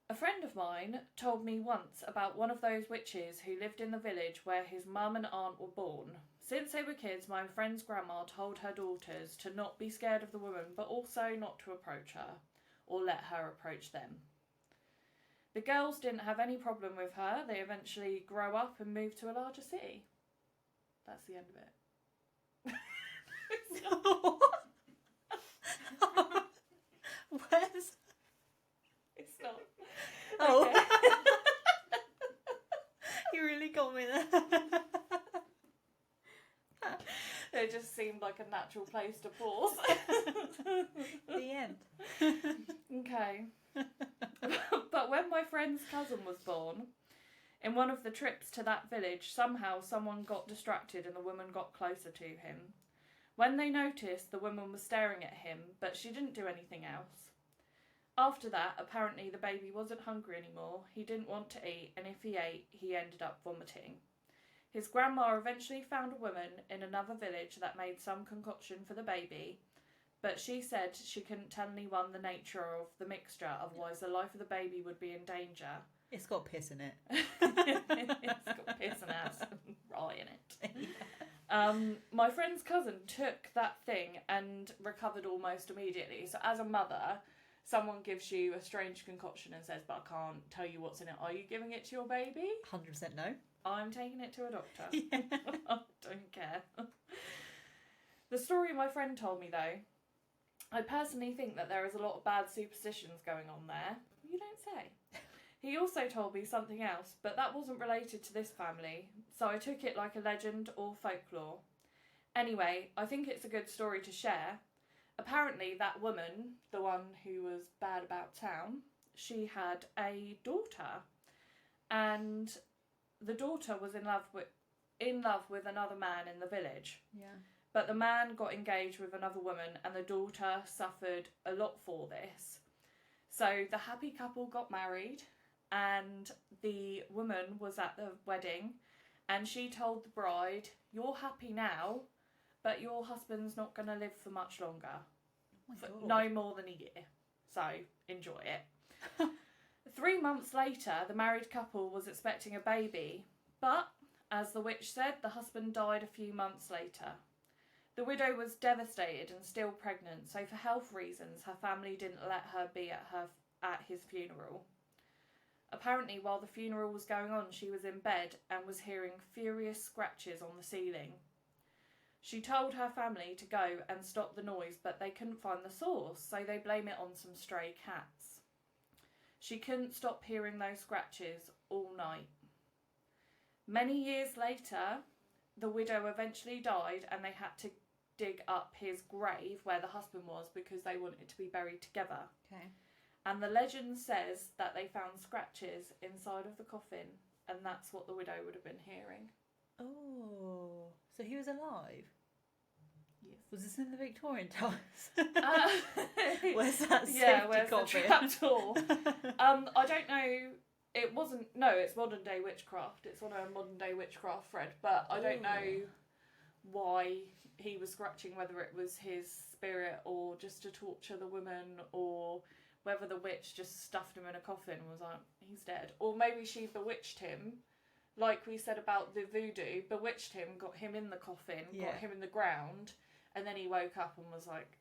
A friend of mine told me once about one of those witches who lived in the village where his mum and aunt were born. Since they were kids, my friend's grandma told her daughters to not be scared of the woman, but also not to approach her, or let her approach them. The girls didn't have any problem with her. They eventually grow up and move to a larger city. That's the end of it. Where's... It's not. Oh. Okay. You really got me there. It just seemed like a natural place to pause. The end. Okay. But when my friend's cousin was born, in one of the trips to that village, somehow someone got distracted and the woman got closer to him. When they noticed, the woman was staring at him, but she didn't do anything else. After that, apparently the baby wasn't hungry anymore, he didn't want to eat, and if he ate, he ended up vomiting. His grandma eventually found a woman in another village that made some concoction for the baby, but she said she couldn't tell anyone the nature of the mixture, otherwise the life of the baby would be in danger. It's got piss in it. It's got piss and ass and rye in it. My friend's cousin took that thing and recovered almost immediately. So as a mother, someone gives you a strange concoction and says, but I can't tell you what's in it. Are you giving it to your baby? 100% no. I'm taking it to a doctor. Yeah. I don't care. The story my friend told me, though, I personally think that there is a lot of bad superstitions going on there. You don't say. He also told me something else, but that wasn't related to this family, so I took it like a legend or folklore. Anyway, I think it's a good story to share. Apparently, that woman, the one who was bad about town, she had a daughter, and the daughter was in love with another man in the village. Yeah. But the man got engaged with another woman, and the daughter suffered a lot for this. So the happy couple got married, and the woman was at the wedding, and she told the bride, "You're happy now, but your husband's not going to live for much longer. Oh my God. No more than a year. So enjoy it." 3 months later, the married couple was expecting a baby, but as the witch said, the husband died a few months later. The widow was devastated and still pregnant, so for health reasons, her family didn't let her be at his funeral. Apparently, while the funeral was going on, she was in bed and was hearing furious scratches on the ceiling. She told her family to go and stop the noise, but they couldn't find the source, so they blame it on some stray cats. She couldn't stop hearing those scratches all night. Many years later, the widow eventually died, and they had to dig up his grave where the husband was because they wanted to be buried together. Okay. And the legend says that they found scratches inside of the coffin, and that's what the widow would have been hearing. Oh, so he was alive? Yes. Was this in the Victorian times? Where's that safety where's coffin? the trapdoor? I don't know. It wasn't. No, it's modern day witchcraft. It's on a modern day witchcraft thread, but I don't know why he was scratching. Whether it was his spirit or just to torture the woman, or whether the witch just stuffed him in a coffin and was like, he's dead, or maybe she bewitched him. Like we said about the voodoo, bewitched him, got him in the coffin, got him in the ground, and then he woke up and was like...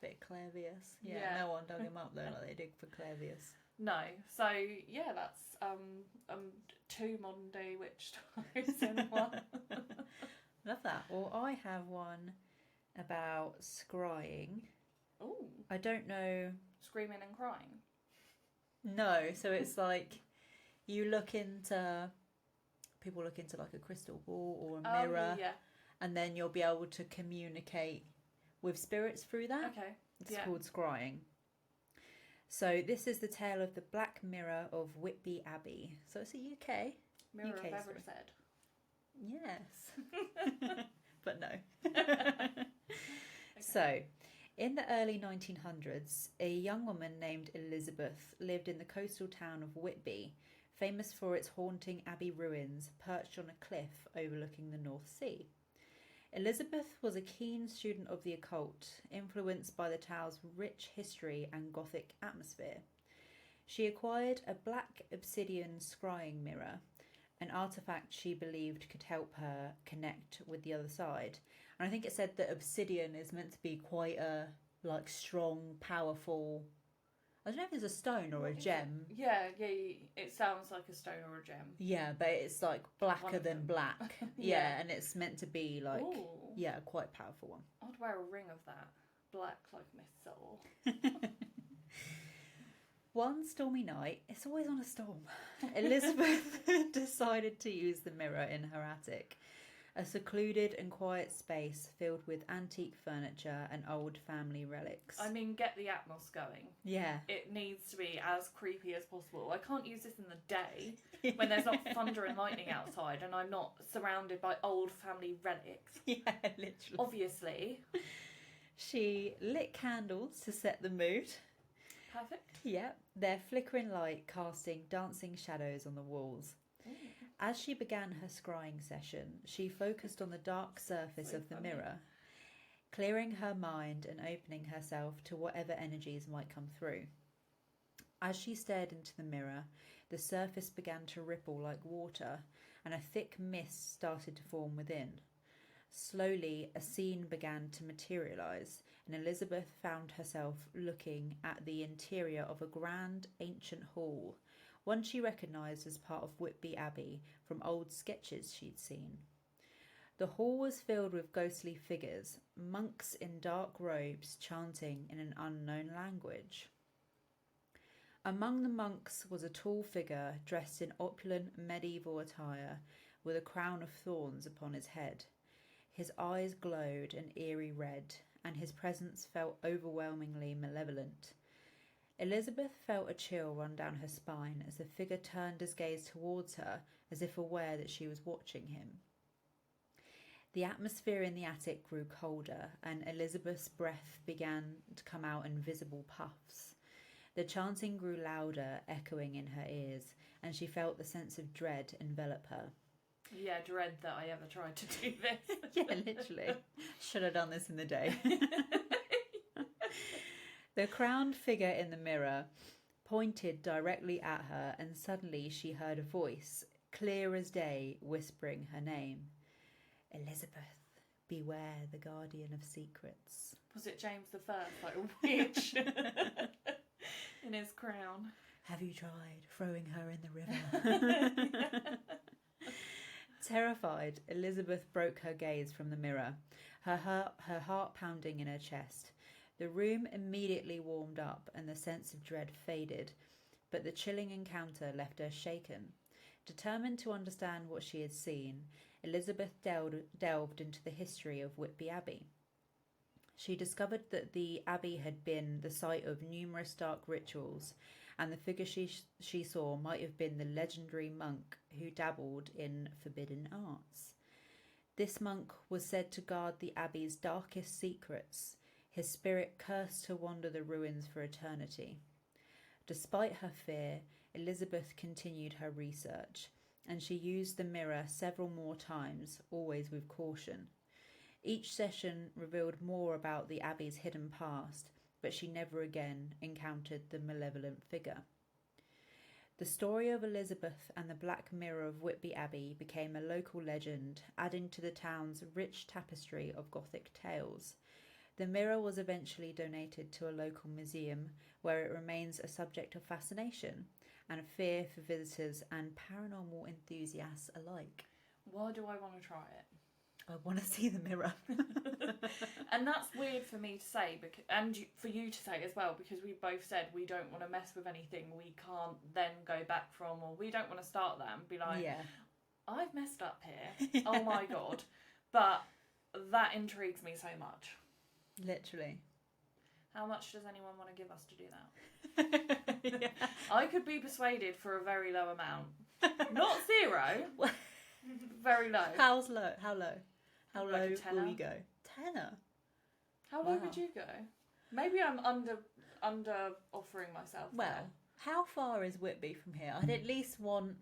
Bit clairvious. Yeah, no one dug him up though, like they dig for clairvious. No. So, yeah, that's 2 modern day witch stories in one. Love that. Well, I have one about scrying. Ooh. I don't know... Screaming and crying? No, so it's like you look into... People look into like a crystal ball or a mirror, and then you'll be able to communicate with spirits through that. Okay. It's called scrying. So this is the tale of the Black Mirror of Whitby Abbey. So it's a UK. Mirror UK of story. Everstead. Yes. But no. Okay. So, in the early 1900s, a young woman named Elizabeth lived in the coastal town of Whitby, famous for its haunting abbey ruins perched on a cliff overlooking the North Sea. Elizabeth was a keen student of the occult, influenced by the town's rich history and Gothic atmosphere. She acquired a black obsidian scrying mirror, an artefact she believed could help her connect with the other side. And I think it said that obsidian is meant to be quite a strong, powerful... I don't know if it's a stone or a gem. Yeah, it sounds like a stone or a gem. Yeah, but it's like blacker than black. Yeah, and it's meant to be like, quite a powerful one. I'd wear a ring of that. Black like my soul. One stormy night, it's always on a storm, Elizabeth decided to use the mirror in her attic, a secluded and quiet space filled with antique furniture and old family relics. I mean, get the atmos going. Yeah. It needs to be as creepy as possible. I can't use this in the day when there's not thunder and lightning outside and I'm not surrounded by old family relics. Yeah, literally. Obviously. She lit candles to set the mood. Perfect. Yep, their flickering light casting dancing shadows on the walls. As she began her scrying session, she focused on the dark surface of the mirror, clearing her mind and opening herself to whatever energies might come through. As she stared into the mirror, the surface began to ripple like water, and a thick mist started to form within. Slowly, a scene began to materialise, and Elizabeth found herself looking at the interior of a grand ancient hall, one she recognised as part of Whitby Abbey from old sketches she'd seen. The hall was filled with ghostly figures, monks in dark robes chanting in an unknown language. Among the monks was a tall figure dressed in opulent medieval attire with a crown of thorns upon his head. His eyes glowed an eerie red, and his presence felt overwhelmingly malevolent. Elizabeth felt a chill run down her spine as the figure turned his gaze towards her, as if aware that she was watching him. The atmosphere in the attic grew colder, and Elizabeth's breath began to come out in visible puffs. The chanting grew louder, echoing in her ears, and she felt the sense of dread envelop her. Yeah, dread that I ever tried to do this. Yeah, literally. Should have done this in the day. The crowned figure in the mirror pointed directly at her, and suddenly she heard a voice, clear as day, whispering her name. Elizabeth, beware the guardian of secrets. Was it James the First, like a witch in his crown? Have you tried throwing her in the river? Terrified, Elizabeth broke her gaze from the mirror, her heart pounding in her chest. The room immediately warmed up and the sense of dread faded, but the chilling encounter left her shaken. Determined to understand what she had seen, Elizabeth delved into the history of Whitby Abbey. She discovered that the abbey had been the site of numerous dark rituals, and the figure she saw might have been the legendary monk who dabbled in forbidden arts. This monk was said to guard the abbey's darkest secrets, his spirit cursed to wander the ruins for eternity. Despite her fear, Elizabeth continued her research, and she used the mirror several more times, always with caution. Each session revealed more about the abbey's hidden past, but she never again encountered the malevolent figure. The story of Elizabeth and the Black Mirror of Whitby Abbey became a local legend, adding to the town's rich tapestry of Gothic tales. The mirror was eventually donated to a local museum, where it remains a subject of fascination and fear for visitors and paranormal enthusiasts alike. Why do I want to try it? I want to see the mirror. And that's weird for me to say, and for you to say as well, because we both said we don't want to mess with anything we can't then go back from, or we don't want to start that and be like, Yeah. I've messed up here. Oh my God. But that intrigues me so much. Literally. How much does anyone want to give us to do that? Yeah. I could be persuaded for a very low amount. Not zero. Very low. How low? How low? How Like low a will tenner. we go? Tenner. How low Wow. would you go? Maybe I'm under offering myself. Well, there. how far is Whitby from here? I'd at least want.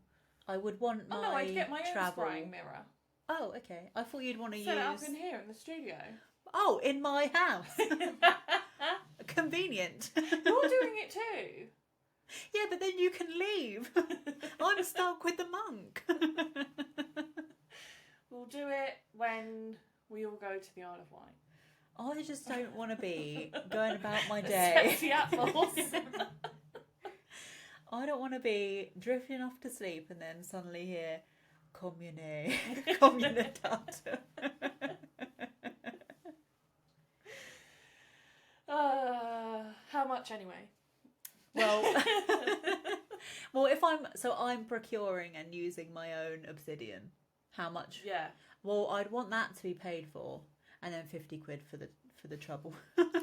I would want my Oh no, I'd get my own travel. spraying mirror. Oh, okay. I thought you'd want to Set use. it up in here in the studio. Oh, in my house. Convenient. You're doing it too. Yeah, but then you can leave. I'm stuck with the monk. We'll do it when we all go to the Isle of Wight. I just don't want to be going about my day. Sexy apples. I don't want to be drifting off to sleep and then suddenly hear commune, communitate. How much anyway? Well, if I'm procuring and using my own obsidian. How much? Yeah. Well, I'd want that to be paid for, and then 50 quid for the trouble.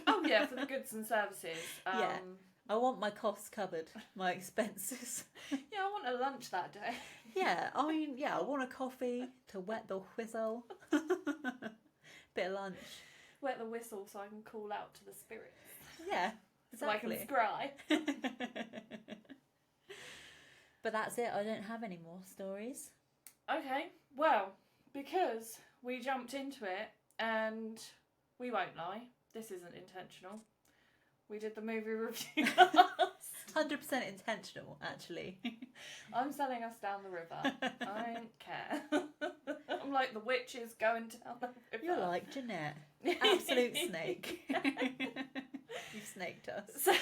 Oh yeah, for the goods and services. Yeah. I want my costs covered, my expenses. Yeah, I want a lunch that day. Yeah, I mean, yeah, I want a coffee to wet the whistle. Bit of lunch. Wet the whistle so I can call out to the spirits. Yeah, So I exactly. can scry. But that's it. I don't have any more stories. Okay, well, because we jumped into it, and we won't lie, this isn't intentional. We did the movie review last. 100% intentional, actually. I'm selling us down the river. I don't care. I'm like the witches going down the river. You're like Jeanette. Absolute snake. You've snaked us. So,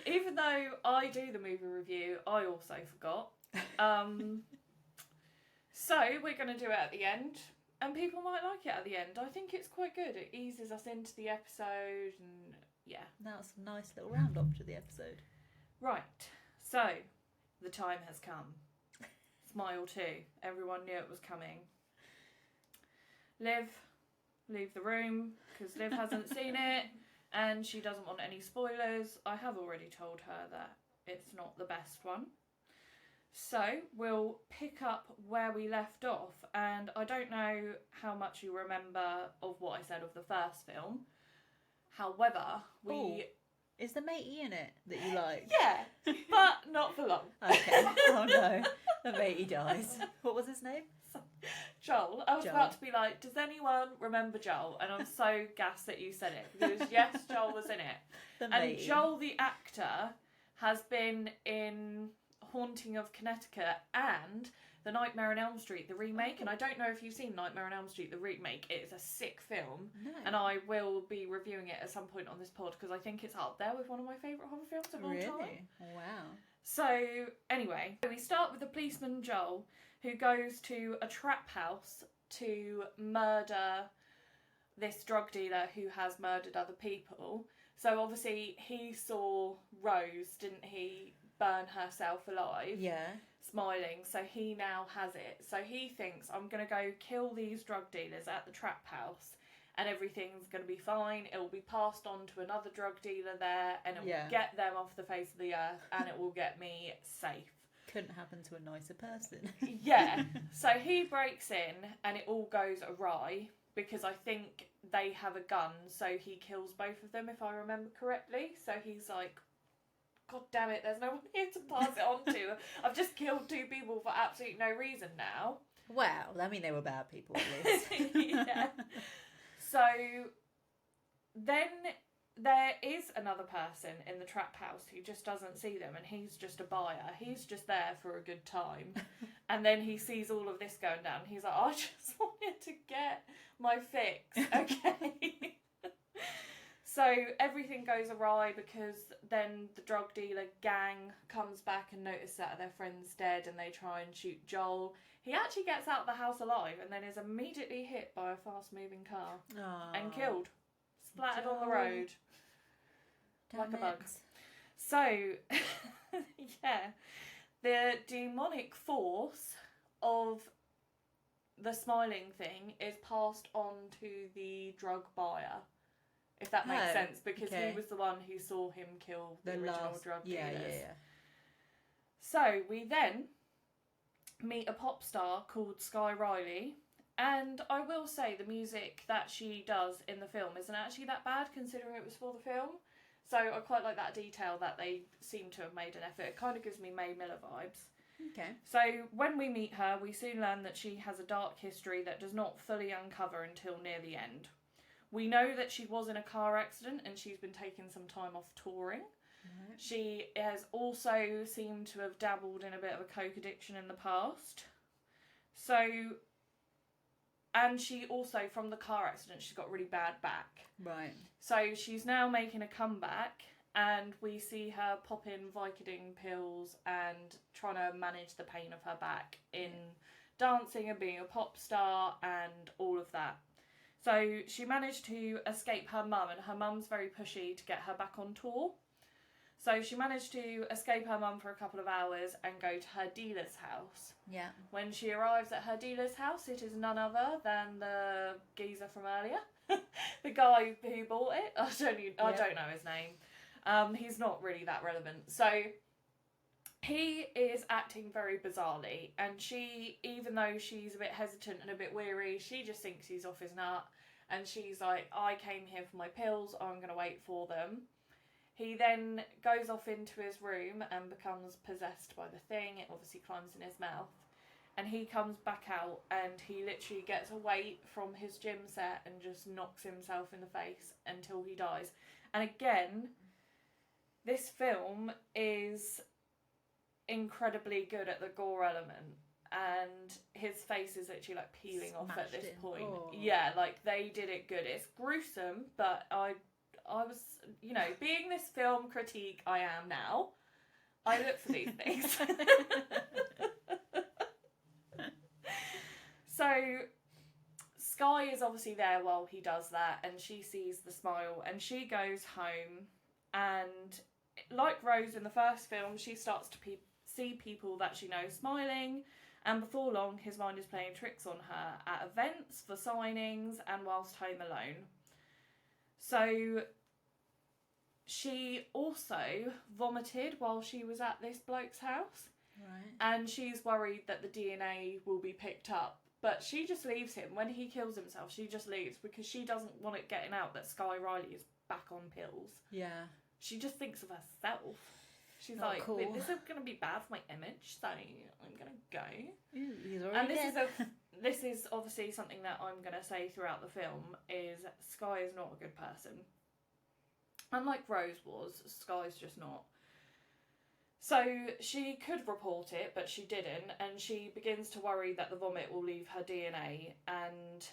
even though I do the movie review, I also forgot. So we're going to do it at the end. And people might like it at the end. I think it's quite good. It eases us into the episode and yeah. That's a nice little round up to the episode. Right. So, the time has come. Smile 2. Everyone knew it was coming. Liv, leave the room because Liv hasn't seen it and she doesn't want any spoilers. I have already told her that it's not the best one. So we'll pick up where we left off, and I don't know how much you remember of what I said of the first film. However, is the matey in it that you like? Yeah, but not for long. Okay. Oh no, the matey dies. What was his name? Joel. I was Joel. about to be like, does anyone remember Joel? And I'm so gassed that you said it, because yes, Joel was in it. The And matey. Joel, the actor, has been in Haunting of Connecticut and The Nightmare on Elm Street, the remake. And I don't know if you've seen Nightmare on Elm Street, the remake. It's a sick film. No. And I will be reviewing it at some point on this pod because I think it's up there with one of my favourite horror films of all time. Really? Wow. So, anyway, we start with the policeman Joel, who goes to a trap house to murder this drug dealer who has murdered other people. So, obviously, he saw Rose, didn't he, burn herself alive? Yeah. Smiling. So, he now has it. So, he thinks, I'm going to go kill these drug dealers at the trap house and everything's going to be fine. It will be passed on to another drug dealer there and it will get them off the face of the earth and it will get me safe. Couldn't happen to a nicer person. Yeah. So he breaks in and it all goes awry because I think they have a gun, so he kills both of them if I remember correctly. So he's like, God damn it, there's no one here to pass it on to. I've just killed 2 people for absolutely no reason now. Well, I mean, they were bad people at least. Yeah. So then there is another person in the trap house who just doesn't see them and he's just a buyer. He's just there for a good time. And then he sees all of this going down. He's like, I just wanted to get my fix, okay? So everything goes awry because then the drug dealer gang comes back and notice that their friend's dead and they try and shoot Joel. He actually gets out of the house alive and then is immediately hit by a fast-moving car and killed. Splattered on the road. Damn like a bug. it. So, yeah. The demonic force of the smiling thing is passed on to the drug buyer. If that makes sense, because he was the one who saw him kill the original drug dealers. Yeah. So we then meet a pop star called Sky Riley, and I will say the music that she does in the film isn't actually that bad considering it was for the film. So I quite like that detail that they seem to have made an effort. It kind of gives me Mae Miller vibes. Okay. So when we meet her, we soon learn that she has a dark history that does not fully uncover until near the end. We know that she was in a car accident and she's been taking some time off touring. Right. She has also seemed to have dabbled in a bit of a coke addiction in the past. So, and she also, from the car accident, she's got really bad back. Right. So she's now making a comeback and we see her pop in Vicodin pills and trying to manage the pain of her back in dancing and being a pop star and all of that. So she managed to escape her mum, and her mum's very pushy to get her back on tour. So she managed to escape her mum for a couple of hours and go to her dealer's house. Yeah. When she arrives at her dealer's house, it is none other than the geezer from earlier. The guy who bought it. I don't know his name. He's not really that relevant. So he is acting very bizarrely, and she, even though she's a bit hesitant and a bit weary, she just thinks he's off his nut, and she's like, I came here for my pills, I'm going to wait for them. He then goes off into his room and becomes possessed by the thing. It obviously climbs in his mouth, and he comes back out and he literally gets a weight from his gym set and just knocks himself in the face until he dies. And again, this film is incredibly good at the gore element, and his face is literally like peeling off at this point. Oh. Yeah, like they did it good. It's gruesome, but I was, you know, being this film critique I am now, I look for these things. So Sky is obviously there while he does that, and she sees the smile, and she goes home, and like Rose in the first film, she starts to see people that she knows smiling, and before long his mind is playing tricks on her at events, for signings, and whilst home alone. So she also vomited while she was at this bloke's house. Right. And she's worried that the DNA will be picked up. But she just leaves him. When he kills himself, she just leaves because she doesn't want it getting out that Sky Riley is back on pills. Yeah. She just thinks of herself. She's Not like, cool. this is going to be bad for my image, so I'm going to go. Ooh, he's already And this dead. this is obviously something that I'm going to say throughout the film, is Sky is not a good person. Unlike Rose was, Sky's just not. So she could report it, but she didn't, and she begins to worry that the vomit will leave her DNA, and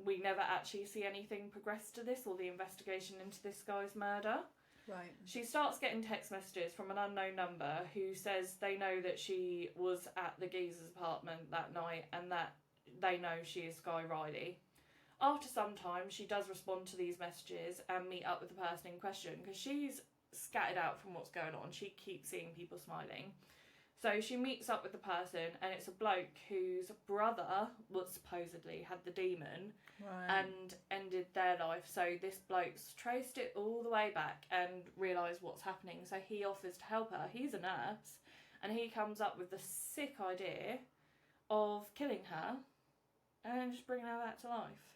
we never actually see anything progress to this or the investigation into this guy's murder. Right. She starts getting text messages from an unknown number who says they know that she was at the geezer's apartment that night and that they know she is Sky Riley. After some time, she does respond to these messages and meet up with the person in question, because she's scattered out from what's going on. She keeps seeing people smiling. So she meets up with the person, and it's a bloke whose brother was supposedly had the demon. Right. And ended their life. So this bloke's traced it all the way back and realised what's happening. So he offers to help her. He's a nurse, and he comes up with the sick idea of killing her and just bringing her back to life.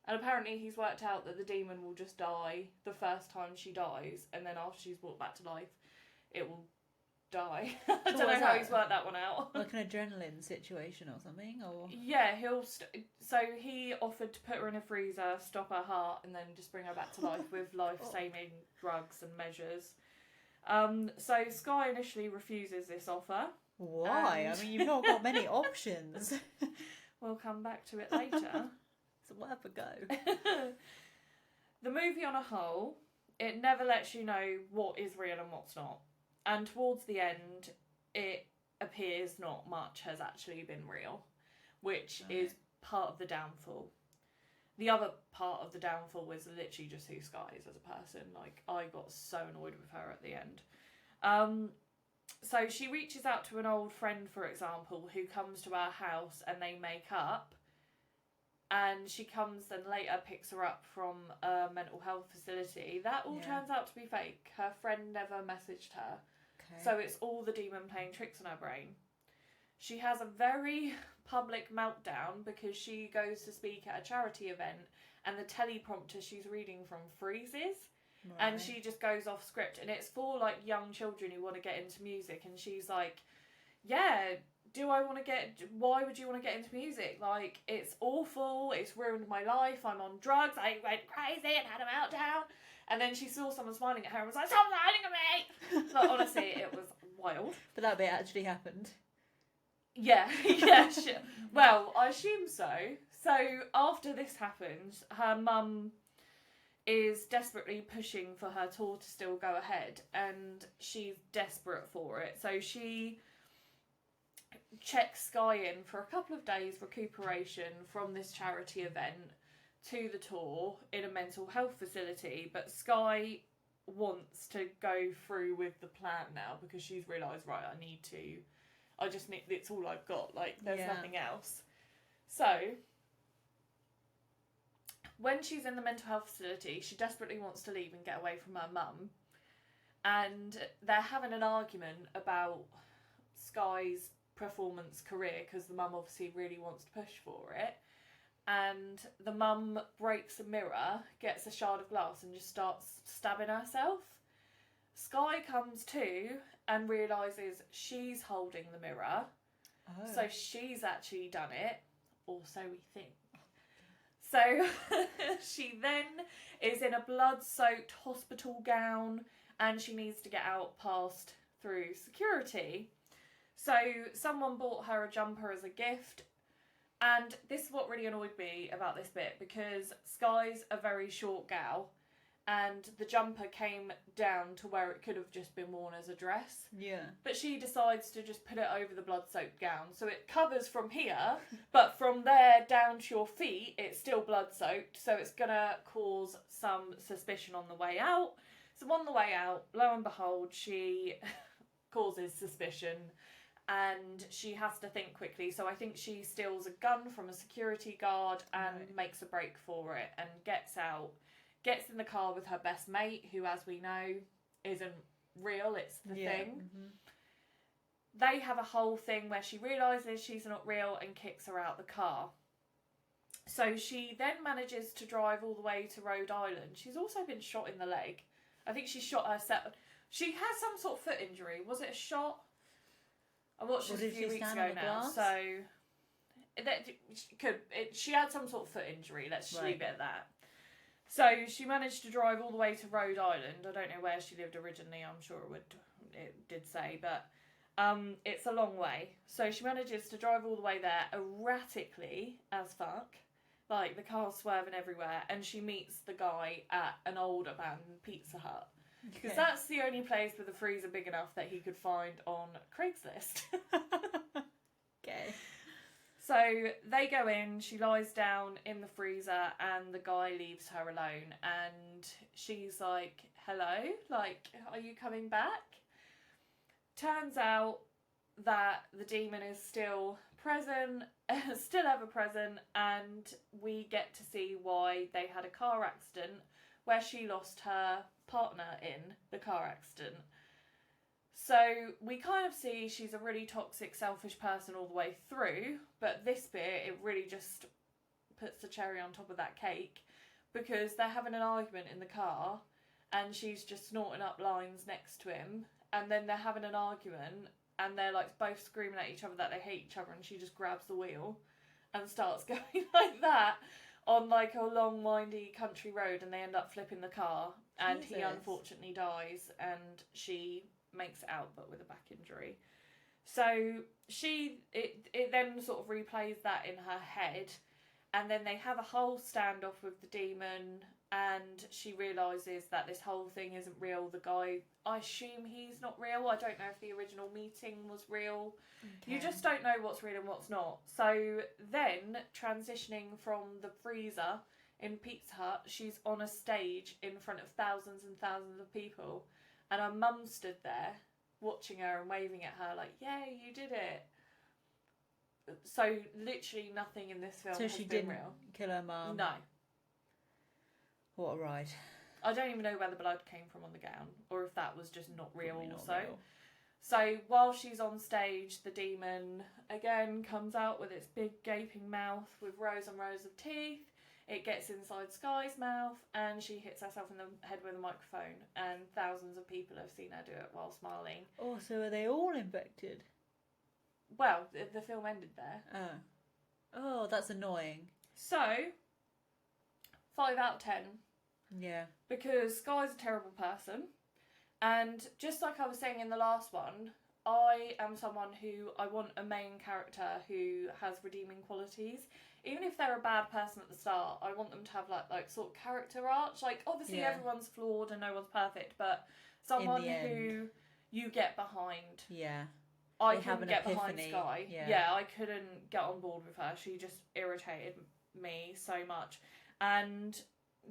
And apparently he's worked out that the demon will just die the first time she dies, and then after she's brought back to life, it will die. I don't know how he's worked that one out. Like an adrenaline situation or something, or Yeah, so he offered to put her in a freezer, stop her heart, and then just bring her back to life with life-saving drugs and measures. So Sky initially refuses this offer. why? I mean, you've not got many options. We'll come back to it later. So we'll have a go. The movie on a whole, it never lets you know what is real and what's not. And towards the end, it appears not much has actually been real, which is part of the downfall. The other part of the downfall was literally just who Sky is as a person. Like, I got so annoyed with her at the end. So she reaches out to an old friend, for example, who comes to our house and they make up. And she comes and later picks her up from a mental health facility. That all turns out to be fake. Her friend never messaged her. Okay. So it's all the demon playing tricks on her brain. She has a very public meltdown because she goes to speak at a charity event and the teleprompter she's reading from freezes. Right. And she just goes off script. And it's for like young children who want to get into music. And she's like, yeah, why would you want to get into music? Like, it's awful, it's ruined my life, I'm on drugs, I went crazy and had a meltdown. And then she saw someone smiling at her and was like, stop smiling at me! Like, honestly, it was wild. But that bit actually happened. Yeah, sure. Well, I assume so. So, after this happens, her mum is desperately pushing for her tour to still go ahead, and she's desperate for it. So she checks Sky in for a couple of days recuperation from this charity event to the tour in a mental health facility, but Sky wants to go through with the plan now because she's realised, right, it's all I've got, like, there's nothing else. So when she's in the mental health facility, she desperately wants to leave and get away from her mum, and they're having an argument about Sky's performance career because the mum obviously really wants to push for it, and the mum breaks a mirror, gets a shard of glass and just starts stabbing herself. Sky comes to and realises she's holding the mirror, so she's actually done it, or so we think. So she then is in a blood-soaked hospital gown and she needs to get out past through security. So someone bought her a jumper as a gift, and this is what really annoyed me about this bit, because Sky's a very short gal, and the jumper came down to where it could have just been worn as a dress. Yeah. But she decides to just put it over the blood-soaked gown. So it covers from here, but from there down to your feet, it's still blood-soaked. So it's going to cause some suspicion on the way out. So on the way out, lo and behold, she causes suspicion. And she has to think quickly. So I think she steals a gun from a security guard and makes a break for it and gets out. Gets in the car with her best mate, who, as we know, isn't real. It's the thing. Mm-hmm. They have a whole thing where she realises she's not real and kicks her out the car. So she then manages to drive all the way to Rhode Island. She's also been shot in the leg. I think she shot herself. She had some sort of foot injury. Was it a shot? I watched this a few weeks ago now. So she had some sort of foot injury. Let's just leave it at that. So she managed to drive all the way to Rhode Island. I don't know where she lived originally. I'm sure it did say, but it's a long way. So she manages to drive all the way there erratically as fuck. Like, the car's swerving everywhere, and she meets the guy at an old abandoned Pizza Hut. Because that's the only place with a freezer big enough that he could find on Craigslist. Okay. So they go in, she lies down in the freezer, and the guy leaves her alone. And she's like, hello? Like, are you coming back? Turns out that the demon is still present, still ever present, and we get to see why they had a car accident where she lost her partner in the car accident. So we kind of see she's a really toxic, selfish person all the way through, but this bit, it really just puts the cherry on top of that cake, because they're having an argument in the car and she's just snorting up lines next to him, and then they're having an argument and they're like both screaming at each other that they hate each other, and she just grabs the wheel and starts going like that on like a long windy country road, and they end up flipping the car. And he unfortunately dies, and she makes it out but with a back injury. So it then sort of replays that in her head, and then they have a whole standoff with the demon, and she realises that this whole thing isn't real. The guy, I assume he's not real. I don't know if the original meeting was real. Okay. You just don't know what's real and what's not. So then, transitioning from the freezer in Pizza Hut, she's on a stage in front of thousands and thousands of people, and her mum stood there watching her and waving at her like, yay, you did it. So literally nothing in this film has been real. So she didn't kill her mum? No. What a ride. I don't even know where the blood came from on the gown, or if that was just not real Probably also. Not real. So while she's on stage, the demon again comes out with its big gaping mouth with rows and rows of teeth. It gets inside Sky's mouth, and she hits herself in the head with a microphone, and thousands of people have seen her do it while smiling. Oh, so are they all infected? Well, the film ended there. Oh, that's annoying. So, 5 out of 10. Yeah. Because Sky's a terrible person, and just like I was saying in the last one, I am someone who, I want a main character who has redeeming qualities. Even if they're a bad person at the start, I want them to have like sort of character arch. Like, obviously everyone's flawed and no one's perfect, but someone who you get behind. Yeah. I couldn't get behind Sky. Yeah, I couldn't get on board with her. She just irritated me so much. And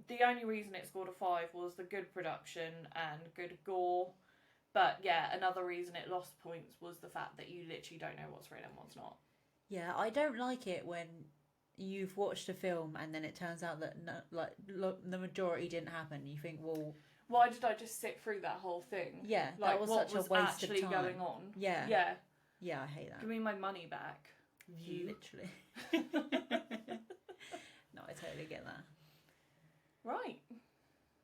the only reason it scored a 5 was the good production and good gore. But yeah, another reason it lost points was the fact that you literally don't know what's real and what's not. Yeah, I don't like it when you've watched a film and then it turns out that the majority didn't happen. You think, well, why did I just sit through that whole thing? Yeah, like, that was what such was a waste of time. actually going on? Yeah. Yeah. Yeah, I hate that. Give me my money back. You. Literally. No, I totally get that. Right.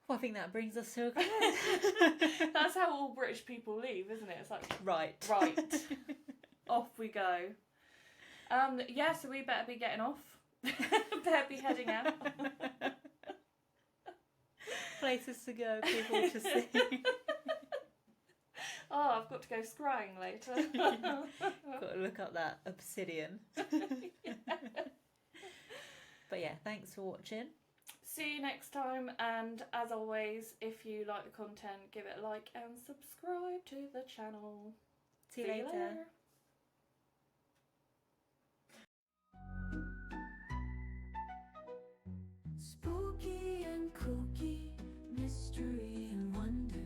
Well, I think that brings us to a close. That's how all British people leave, isn't it? It's like, right. Off we go. Yeah, so we better be getting off. Better be heading out. Places to go, people to see. Oh, I've got to go scrying later. Got to look up that obsidian. But yeah, thanks for watching. See you next time, and as always, if you like the content, give it a like and subscribe to the channel. See you later. Spooky and kooky, mystery and wonder.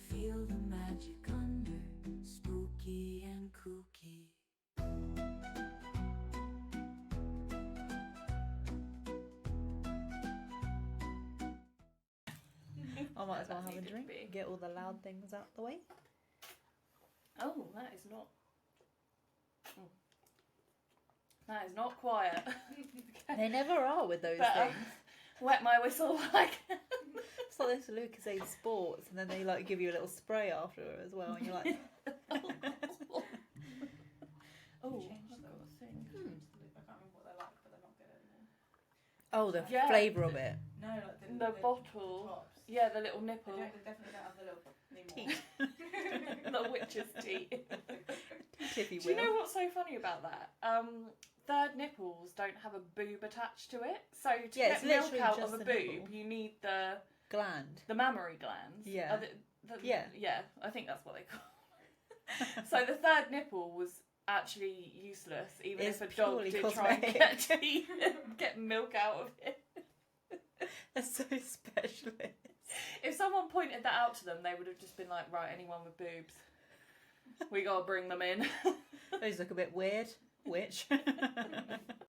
Feel the magic under. Spooky and kooky. I might as well That have a needed to drink. be. Get all the loud things out the way. Oh, that is not. That is not quiet. They never are with those Better. things. Wet my whistle like. It's like this Lucasade Sports, and then they like give you a little spray after as well, and you're like, Oh, Changed I've got those. a thing. I can't remember what they're like, but they're not good anymore. oh, the Yeah. flavour of it. No, like The bottle. tops. Yeah, the little They, nipple. they definitely don't have the little Teat. The witch's teeth. If you Do you will. know what's so funny about that? Third nipples don't have a boob attached to it. So to Yeah, it's get milk literally out just of a the boob, nipple. you need the Gland. mammary glands. Yeah. Are Yeah. Yeah, I think that's what they call it. So the third nipple was actually useless, even It's if a dog purely did cosmetic. try and get teeth and get milk out of it. That's so specialist. If someone pointed that out to them, they would have just been like, right, anyone with boobs, we gotta bring them in. Those look a bit weird. Which?